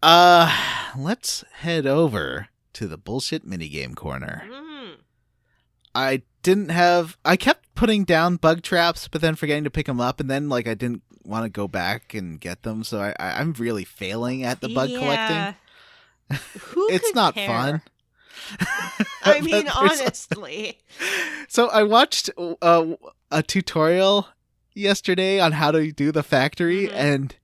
let's head over to the bullshit minigame corner. Mm. I kept putting down bug traps, but then forgetting to pick them up, and then like I didn't want to go back and get them, so I'm really failing at the bug collecting. Who It's could not care? fun. I But mean, there's- honestly. So I watched a tutorial yesterday on how to do the factory, Mhm. and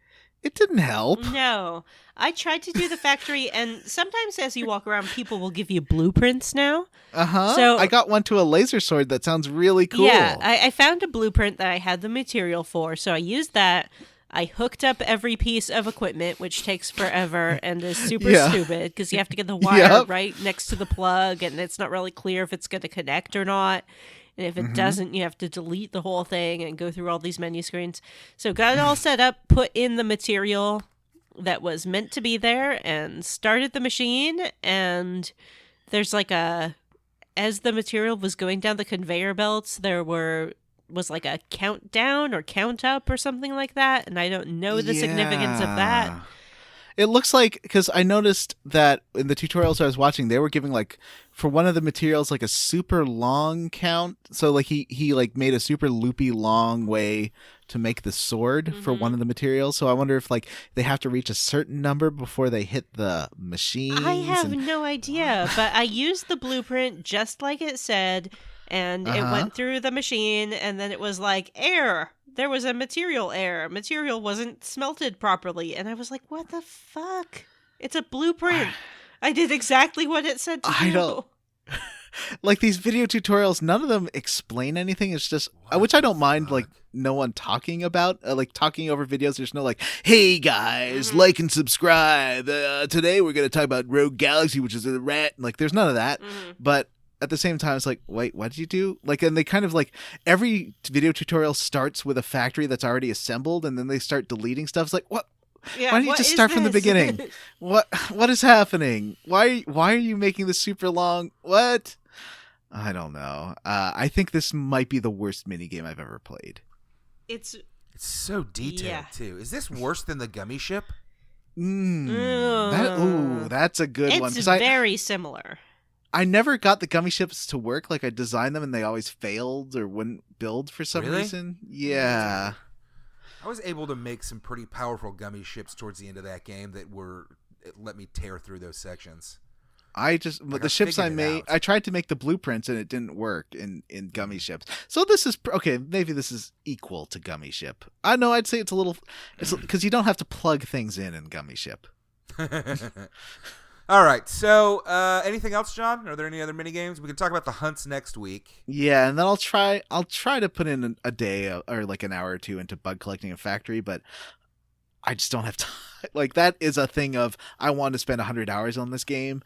it didn't help. No. I tried to do the factory, and sometimes as you walk around, people will give you blueprints now. Uh-huh. So- I got one to a laser sword that sounds really cool. Yeah, I found a blueprint that I had the material for, so I used that. I hooked up every piece of equipment, which takes forever and is super Yeah. stupid because you have to get the wire Yep. right next to the plug, and it's not really clear if it's going to connect or not. And if it doesn't, you have to delete the whole thing and go through all these menu screens. So got it all set up, put in the material that was meant to be there, and started the machine. And there's like as the material was going down the conveyor belts, there was like a countdown or count up or something like that, and I don't know the significance of that. Yeah. It looks like, because I noticed that in the tutorials I was watching, they were giving like for one of the materials like a super long count. So like he like made a super loopy long way to make the sword for one of the materials. So I wonder if like they have to reach a certain number before they hit the machines. I have and- no idea, but I used the blueprint just like it said, and it went through the machine, and then it was like, error. There was a material error. Material wasn't smelted properly. And I was like, what the fuck? It's a blueprint. I did exactly what it said to do. I don't- like these video tutorials, none of them explain anything. It's just, which I don't mind, like no one talking about, like talking over videos. There's no like, hey guys, like and subscribe. Today we're going to talk about Rogue Galaxy, which is a rat. Like there's none of that. But at the same time, it's like, wait, what did you do? Like, and they kind of like every video tutorial starts with a factory that's already assembled, and then they start deleting stuff. It's like, what? Yeah, Why don't you what just is start from the this? beginning? What is happening? Why are you making this super long? What? I don't know. I think this might be the worst minigame I've ever played. It's so detailed Yeah. too. Is this worse than the gummy ship? That's a good one. it's 'Cause very similar. I never got the gummy ships to work. Like I designed them and they always failed or wouldn't build for some Really? reason. Yeah. I was able to make some pretty powerful gummy ships towards the end of that game that it let me tear through those sections. But the ships I figured it made, out. I tried to make the blueprints and it didn't work in gummy ships. So this is okay. Maybe this is equal to gummy ship. I know. I'd say it's because you don't have to plug things in gummy ship. All right. So, anything else, John? Are there any other mini games? We can talk about the hunts next week. Yeah, and then I'll try to put in a day or like an hour or two into bug collecting and factory, but I just don't have time. Like that is a thing of I want to spend 100 hours on this game.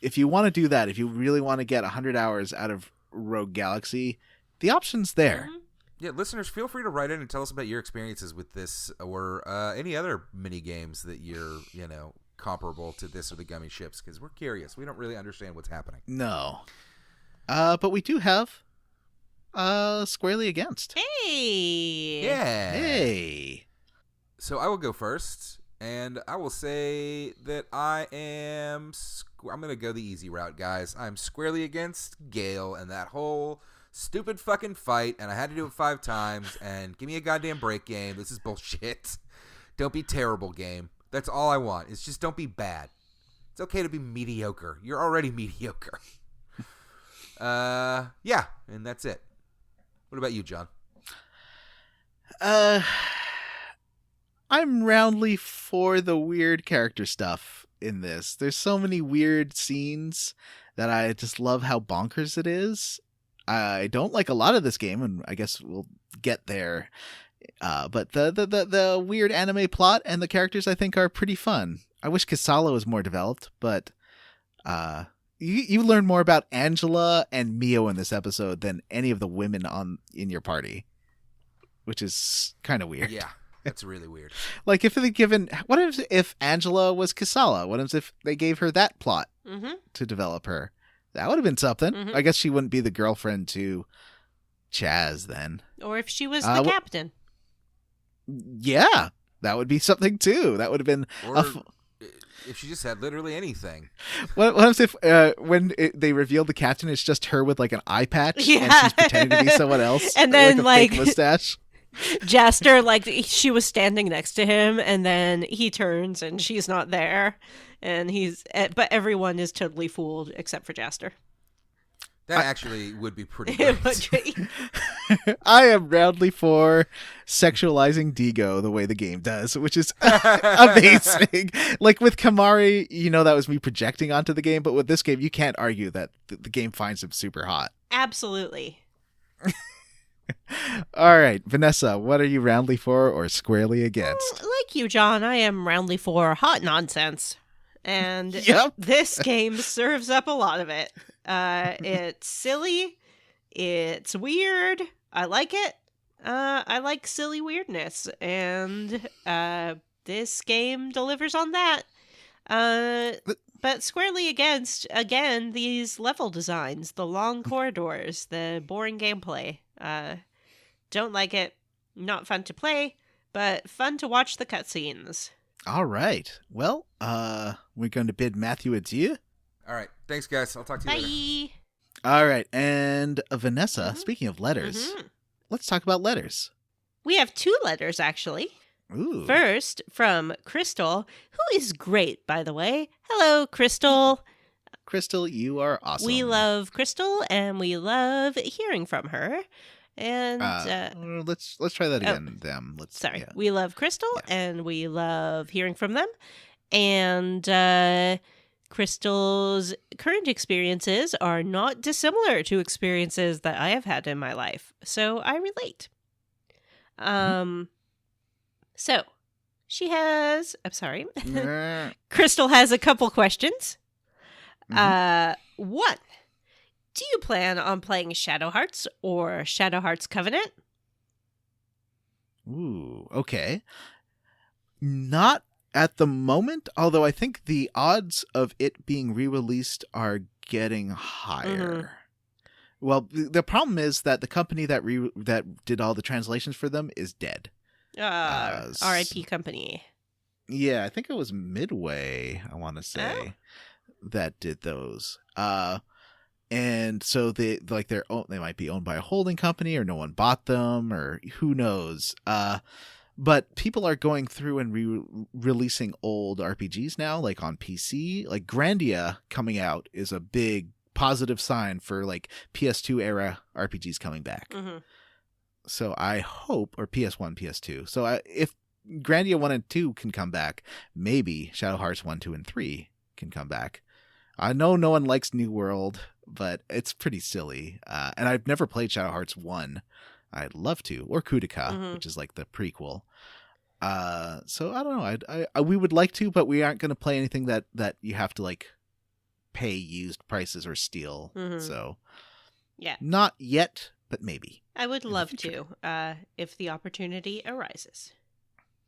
If you want to do that, if you really want to get 100 hours out of Rogue Galaxy, the option's there. Yeah, listeners, feel free to write in and tell us about your experiences with this or any other mini games that you're, comparable to this or the gummy ships, because we're curious. We don't really understand what's happening. No. But we do have Squarely Against. Hey. Yeah. Hey. So I will go first, and I will say that I'm going to go the easy route, guys. I'm squarely against Gale and that whole stupid fucking fight, and I had to do it 5 times, and give me a goddamn break, game. This is bullshit. Don't be terrible, game. That's all I want. It's just don't be bad. It's okay to be mediocre. You're already mediocre. Yeah, and that's it. What about you, John? I'm roundly for the weird character stuff. in this. There's so many weird scenes that I just love how bonkers it is. I don't like a lot of this game, and I guess we'll get there. But the weird anime plot and the characters, I think, are pretty fun. I wish Kasala was more developed, but you learn more about Angela and Mio in this episode than any of the women in your party, which is kind of weird. Yeah, that's really weird. Like, what if Angela was Kasala? What if they gave her that plot to develop her? That would have been something. I guess she wouldn't be the girlfriend to Chaz then. Or if she was the captain. Yeah, that would be something too. That would have been if she just had literally anything. What if when they revealed the captain, it's just her with like an eye patch and she's pretending to be someone else, and then like a fake mustache. Jaster, like she was standing next to him, and then he turns and she's not there, and but everyone is totally fooled except for Jaster. That actually would be pretty good. I am roundly for sexualizing Deego the way the game does, which is amazing. Like with Kamari, that was me projecting onto the game, but with this game, you can't argue that the game finds him super hot. Absolutely. All right, Vanessa, what are you roundly for or squarely against? Like you, John, I am roundly for hot nonsense. And this game serves up a lot of it. It's silly. It's weird. I like it. I like silly weirdness. And this game delivers on that. But squarely against, again, these level designs, the long corridors, the boring gameplay. Don't like it. Not fun to play, but fun to watch the cutscenes. All right. Well, we're going to bid Matthew adieu. All right. Thanks, guys. I'll talk to you later. Bye. All right. And Vanessa, speaking of letters, let's talk about letters. We have 2 letters, actually. Ooh. First, from Crystal, who is great, by the way. Hello, Crystal. Crystal, you are awesome. We love Crystal, and we love hearing from her. And let's try that again. Sorry. Yeah. We love Crystal, and we love hearing from them. And Crystal's current experiences are not dissimilar to experiences that I have had in my life. So I relate. So she has, I'm sorry. Crystal has a couple questions. 1, do you plan on playing Shadow Hearts or Shadow Hearts Covenant? Ooh, okay. Not at the moment, although I think the odds of it being re-released are getting higher. Well, the problem is that the company that did all the translations for them is dead. R.I.P. company. Yeah, I think it was Midway, I want to say, that did those. And so they might be owned by a holding company, or no one bought them, or who knows. But people are going through and releasing old RPGs now, like on PC. Like Grandia coming out is a big positive sign for like PS2 era RPGs coming back. So I hope, or PS1, PS2. So if Grandia 1 and 2 can come back, maybe Shadow Hearts 1, 2, and 3 can come back. I know no one likes New World, but it's pretty silly. And I've never played Shadow Hearts 1. I'd love to. Or Kudika, which is like the prequel. So I don't know. We would like to, but we aren't going to play anything that you have to like pay used prices or steal. So yeah, not yet, but maybe. I would love to, if the opportunity arises.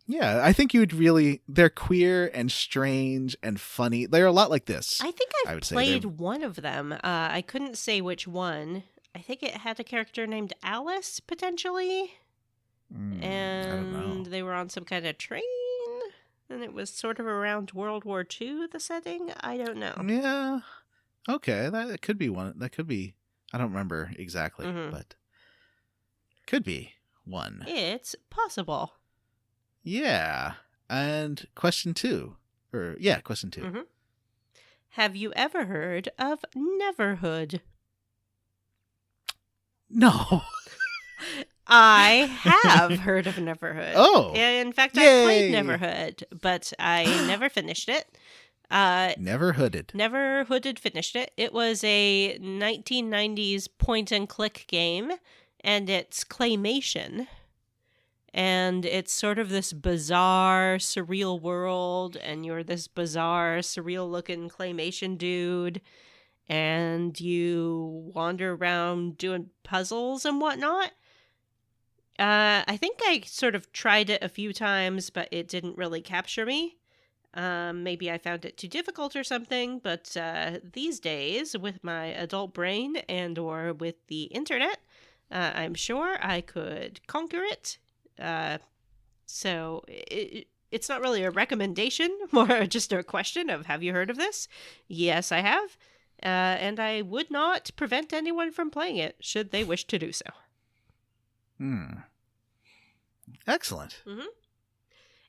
Yeah, I think they're queer and strange and funny. They're a lot like this. I think I've played one of them. I couldn't say which one. I think it had a character named Alice, potentially. And I don't know. They were on some kind of train, and it was sort of around World War II, the setting. I don't know. Yeah. Okay, that could be one. That could be. I don't remember exactly, but could be one. It's possible. Yeah. And question 2. Question 2. Have you ever heard of Neverhood? No. I have heard of Neverhood. Oh. In fact, I played Neverhood, but I never finished it. Never hooded. Never hooded finished it. It was a 1990s point-and-click game, and it's claymation. And it's sort of this bizarre, surreal world, and you're this bizarre, surreal-looking claymation dude, and you wander around doing puzzles and whatnot. I think I sort of tried it a few times, but it didn't really capture me. Maybe I found it too difficult or something, but these days, with my adult brain and or with the internet, I'm sure I could conquer it. So it's not really a recommendation, more just a question of, have you heard of this? Yes, I have. And I would not prevent anyone from playing it, should they wish to do so. Excellent. Mm-hmm.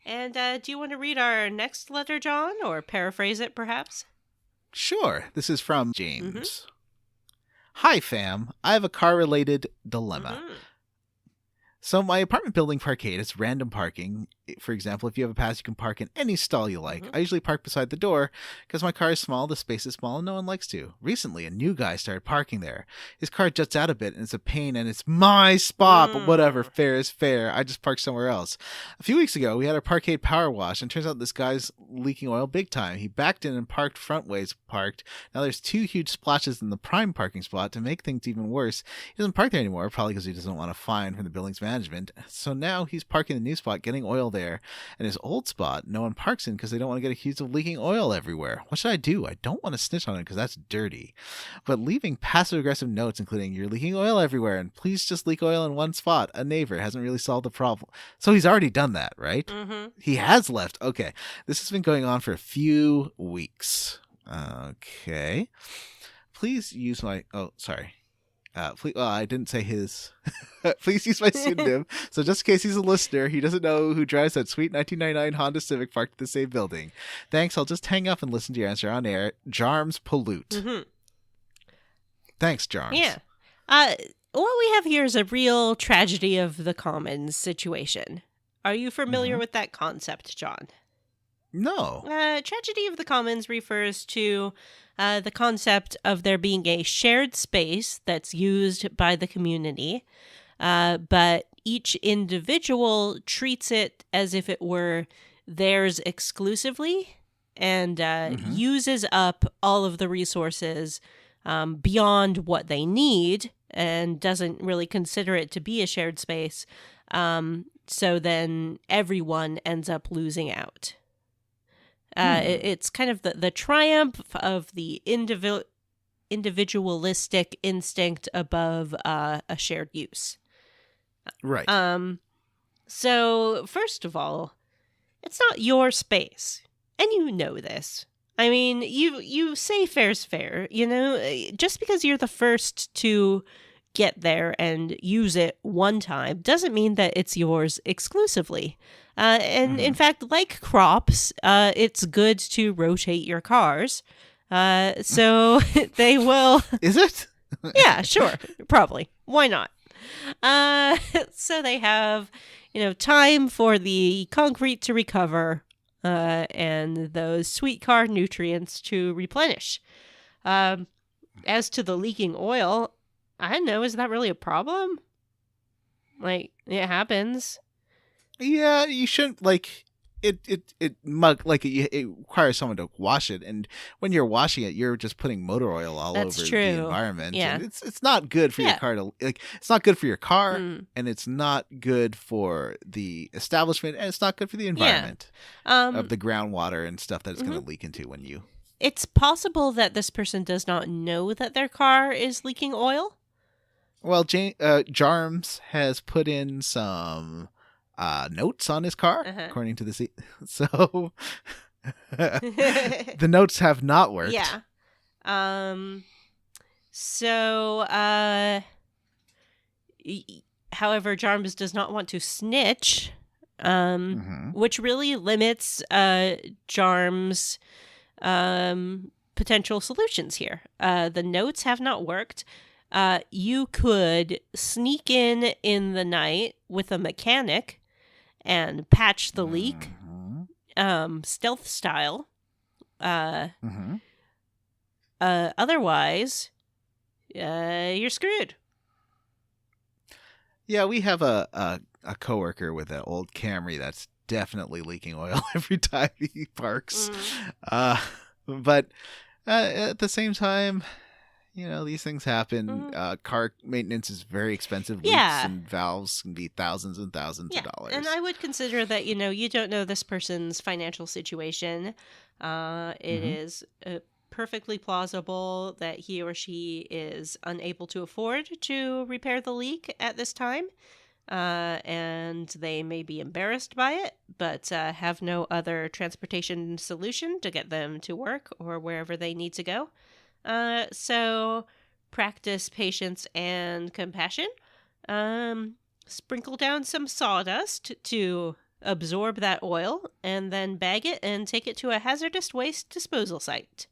And do you want to read our next letter, John, or paraphrase it, perhaps? Sure. This is from James. Hi, fam. I have a car-related dilemma. So my apartment building parkade is random parking. For example, if you have a pass, you can park in any stall you like. I usually park beside the door because my car is small, the space is small, and no one likes to. Recently, a new guy started parking there. His car juts out a bit, and it's a pain, and it's my spot, but whatever, fair is fair. I just parked somewhere else. A few weeks ago, we had our parkade power wash, and turns out this guy's leaking oil big time. He backed in and parked front ways parked. Now there's 2 huge splashes in the prime parking spot. To make things even worse, he doesn't park there anymore, probably because he doesn't want a fine from the building's management. So now he's parking the new spot, getting oil there, and his old spot, no one parks in because they don't want to get accused of leaking oil everywhere. What should I do? I don't want to snitch on him because that's dirty. But leaving passive-aggressive notes, including, you're leaking oil everywhere, and please just leak oil in one spot. A neighbor hasn't really solved the problem. So he's already done that, right? He has left. Okay. This has been going on for a few weeks. Okay. Please use my... Oh, sorry. Please, I didn't say his. Please use my pseudonym. So just in case he's a listener, he doesn't know who drives that sweet 1999 Honda Civic parked in the same building. Thanks. I'll just hang up and listen to your answer on air. Jarms Pollute. Thanks, Jarms. Yeah. What we have here is a real tragedy of the commons situation. Are you familiar with that concept, John? No. Tragedy of the commons refers to the concept of there being a shared space that's used by the community, but each individual treats it as if it were theirs exclusively and uses up all of the resources beyond what they need and doesn't really consider it to be a shared space. So then everyone ends up losing out. It's kind of the triumph of the individualistic instinct above a shared use. Right. So first of all, it's not your space, and you know this. I mean, you say fair's fair, you know, just because you're the first to get there and use it one time doesn't mean that it's yours exclusively. And in fact, like crops, it's good to rotate your cars. So they will. Is it? Yeah, sure. Probably. Why not? So they have, time for the concrete to recover and those sweet car nutrients to replenish. As to the leaking oil, I don't know. Is that really a problem? Like, it happens. Yeah, you shouldn't it requires someone to wash it, and when you're washing it, you're just putting motor oil all That's over true. the environment. Yeah. And it's not good for your car to it's not good for your car, and it's not good for the establishment, and it's not good for the environment of the groundwater and stuff that it's going to leak into when you. It's possible that this person does not know that their car is leaking oil. Well, Jarms has put in some notes on his car, according to the so the notes have not worked. Yeah. So, however, Jarms does not want to snitch, which really limits Jarms' potential solutions here. The notes have not worked. You could sneak in the night with a mechanic and patch the leak, stealth style. Otherwise, you're screwed. Yeah, we have a coworker with an old Camry that's definitely leaking oil every time he parks. But at the same time, these things happen. Car maintenance is very expensive. Leaks and valves can be thousands and thousands of dollars. And I would consider that, you don't know this person's financial situation. It is perfectly plausible that he or she is unable to afford to repair the leak at this time. And they may be embarrassed by it, but have no other transportation solution to get them to work or wherever they need to go. So practice patience and compassion. Sprinkle down some sawdust to absorb that oil, and then bag it and take it to a hazardous waste disposal site.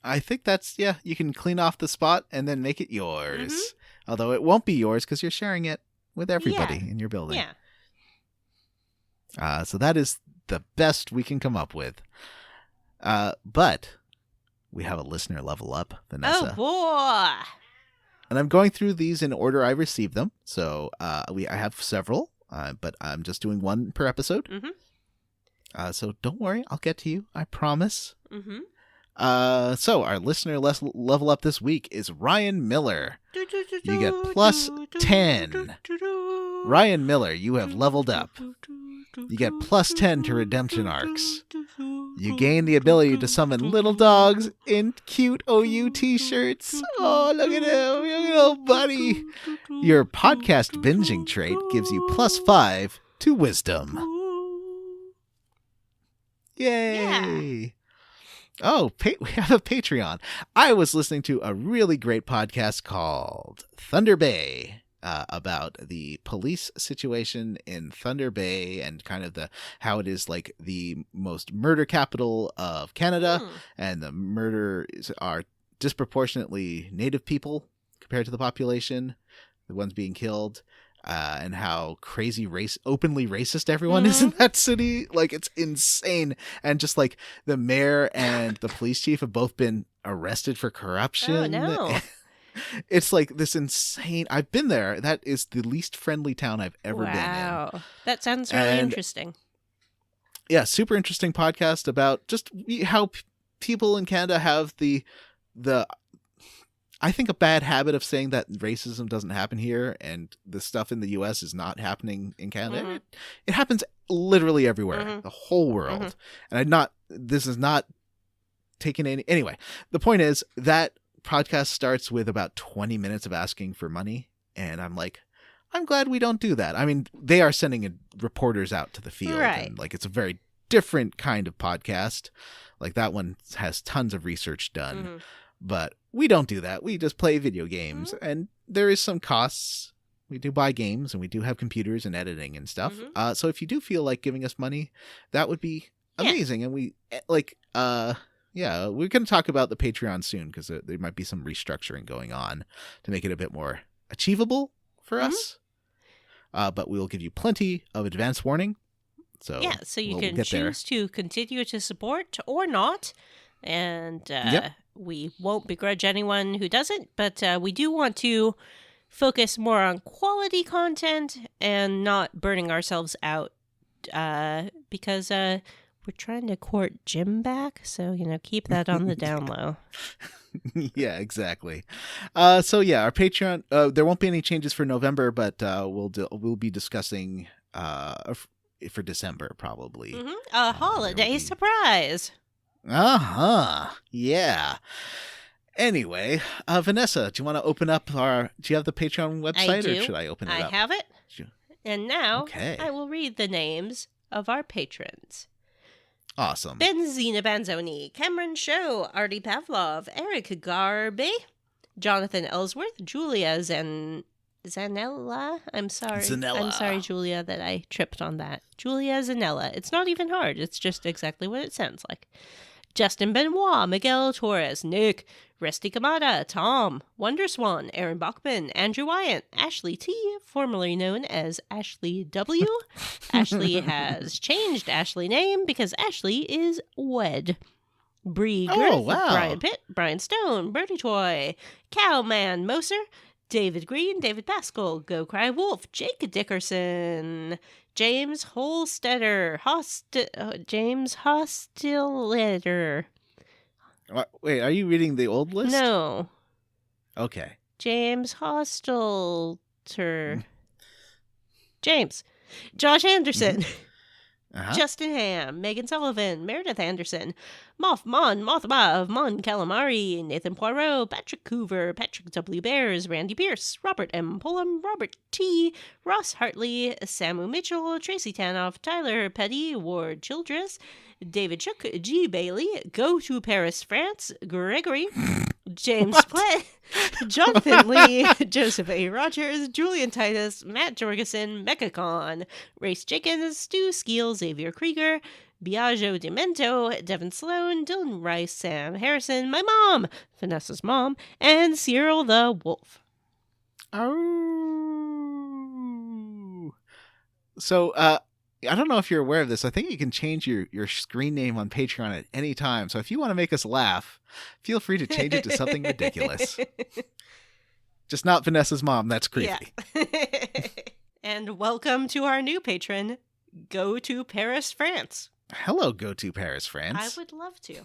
I think that's, you can clean off the spot and then make it yours. Although it won't be yours because you're sharing it with everybody in your building. So that is the best we can come up with. But we have a listener level up, Vanessa. Oh, boy. And I'm going through these in order I received them. So I have several, but I'm just doing one per episode. So don't worry, I'll get to you. I promise. So our listener level up this week is Ryan Miller. You get plus 10. Ryan Miller, you have leveled up. You get plus 10 to redemption arcs. You gain the ability to summon little dogs in cute OU t-shirts. Oh, look at him, little buddy. Your podcast binging trait gives you plus 5 to wisdom. Yay! Oh, we have a Patreon. I was listening to a really great podcast called Thunder Bay about the police situation in Thunder Bay and kind of how it is like the most murder capital of Canada, and the murders are disproportionately Native people compared to the population, the ones being killed. And how crazy openly racist everyone is in that city. Like, it's insane. And just like the mayor and the police chief have both been arrested for corruption. Oh, no. It's like this insane. I've been there. That is the least friendly town I've ever been in. Wow. That sounds really interesting. Yeah, super interesting podcast about just how people in Canada have the I think a bad habit of saying that racism doesn't happen here and the stuff in the US is not happening in Canada. It happens literally everywhere, the whole world. And this is not taking any, anyway, the point is that podcast starts with about 20 minutes of asking for money. And I'm like, I'm glad we don't do that. I mean, they are sending reporters out to the field. Right. And like, it's a very different kind of podcast. Like that one has tons of research done. But we don't do that. We just play video games, and there is some costs. We do buy games, and we do have computers and editing and stuff. So if you do feel like giving us money, that would be amazing. And we we're going to talk about the Patreon soon because there might be some restructuring going on to make it a bit more achievable for us. But we will give you plenty of advance warning. So so you can choose to continue to support or not. And we won't begrudge anyone who doesn't, but we do want to focus more on quality content and not burning ourselves out because we're trying to court Jim back. So, keep that on the down low. Yeah, exactly. Our Patreon, there won't be any changes for November, but we'll be discussing for December probably. A holiday surprise. Yeah. Anyway, Vanessa, do you want to open up do you have the Patreon website or should I open it up? I have it. And now Okay. I will read the names of our patrons. Awesome. Benzina Banzoni, Cameron Show, Artie Pavlov, Eric Garby, Jonathan Ellsworth, Julia Zanella. I'm sorry. Zanella. I'm sorry, Julia, that I tripped on that. Julia Zanella. It's not even hard. It's just exactly what it sounds like. Justin Benoit, Miguel Torres, Nick, Resty Kamada, Tom, Wonderswan, Aaron Bachman, Andrew Wyatt, Ashley T, formerly known as Ashley W. Ashley has changed Ashley name because Ashley is wed. Bree Griff, Oh, wow. Brian Pitt, Brian Stone, Birdie Toy, Cowman Moser, David Green, David Pascal, Go Cry Wolf, Jake Dickerson, James Holstetter, James Hostelator. Wait, are you reading the old list? No, Okay. James Hostelter. James. Josh Anderson. Uh-huh. Justin Ham, Megan Sullivan, Meredith Anderson, Mothma of Mon Calamari, Nathan Poirot, Patrick Hoover, Patrick W. Bears, Randy Pierce, Robert M. Pullum, Robert T., Ross Hartley, Samu Mitchell, Tracy Tanoff, Tyler Petty, Ward Childress, David Shook, G. Bailey, Go to Paris, France, Gregory, James Platt, Jonathan Lee, Joseph A. Rogers, Julian Titus, Matt Jorgensen, Mechacon, Race Jenkins, Stu Skeel, Xavier Krieger, Biagio Demento, Devin Sloan, Dylan Rice, Sam Harrison, my mom, Vanessa's mom, and Cyril the Wolf. Oh. So, I don't know if you're aware of this. I think you can change your screen name on Patreon at any time. So if you want to make us laugh, feel free to change it to something ridiculous. Just not Vanessa's mom. That's creepy. Yeah. And welcome to our new patron, Go to Paris, France. Hello, Go to Paris, France. I would love to.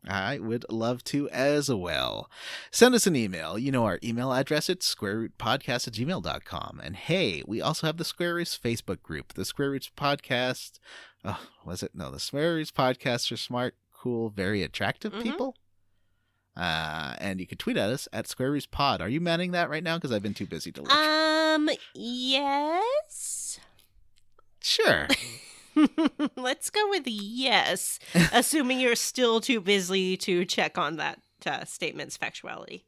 I would love to as well. Send us an email. You know our email address. It's squarerootpodcast@gmail.com. And hey, we also have the Square Roots Facebook group. The Square Roots Podcast. Oh, was it? No, the Square Roots Podcast are smart, cool, very attractive people. And you can tweet at us at Square Roots Pod. Are you manning that right now? Because I've been too busy to look. Yes. Sure. Let's go with yes, assuming you're still too busy to check on that statement's factuality.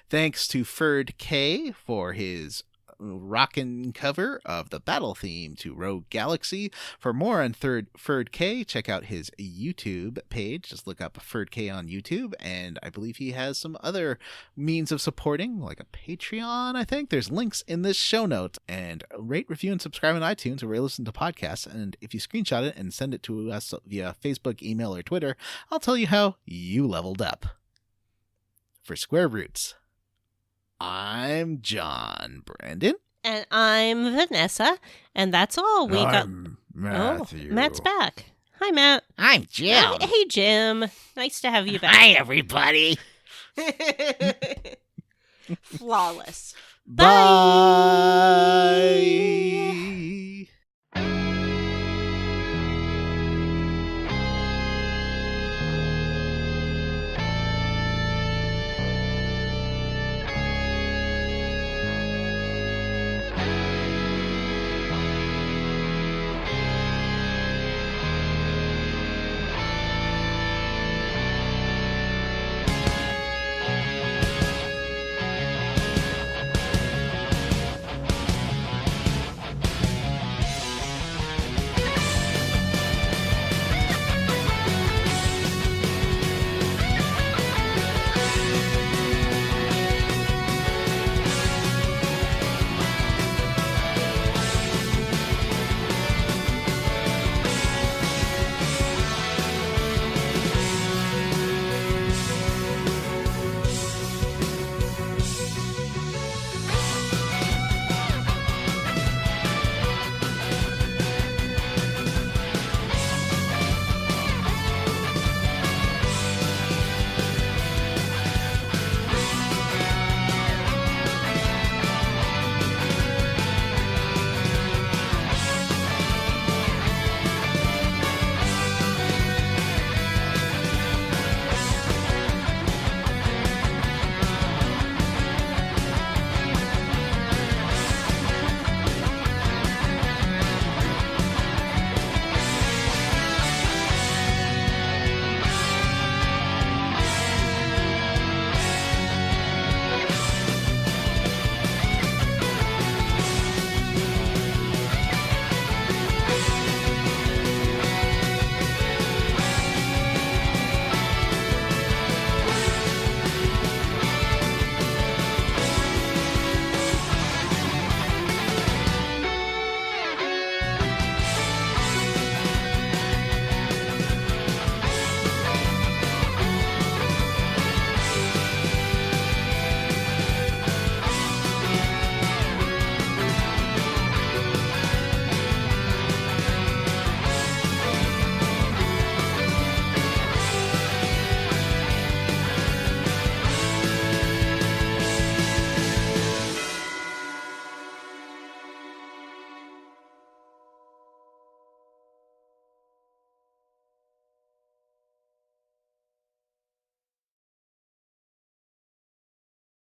Thanks to Ferdk for his rockin' cover of the battle theme to Rogue Galaxy. For more on Ferdk, check out his YouTube page. Just look up Ferdk on YouTube, and I believe he has some other means of supporting, like a Patreon, I think. There's links in this show note. And rate, review, and subscribe on iTunes or where you listen to podcasts. And if you screenshot it and send it to us via Facebook, email, or Twitter, I'll tell you how you leveled up. For Square Roots, I'm John Brandon. And I'm Vanessa, and that's all we got. Matthew. Oh, Matt's back. Hi, Matt. I'm Jim. Hey, Jim. Nice to have you back. Hi, everybody. Flawless. Bye.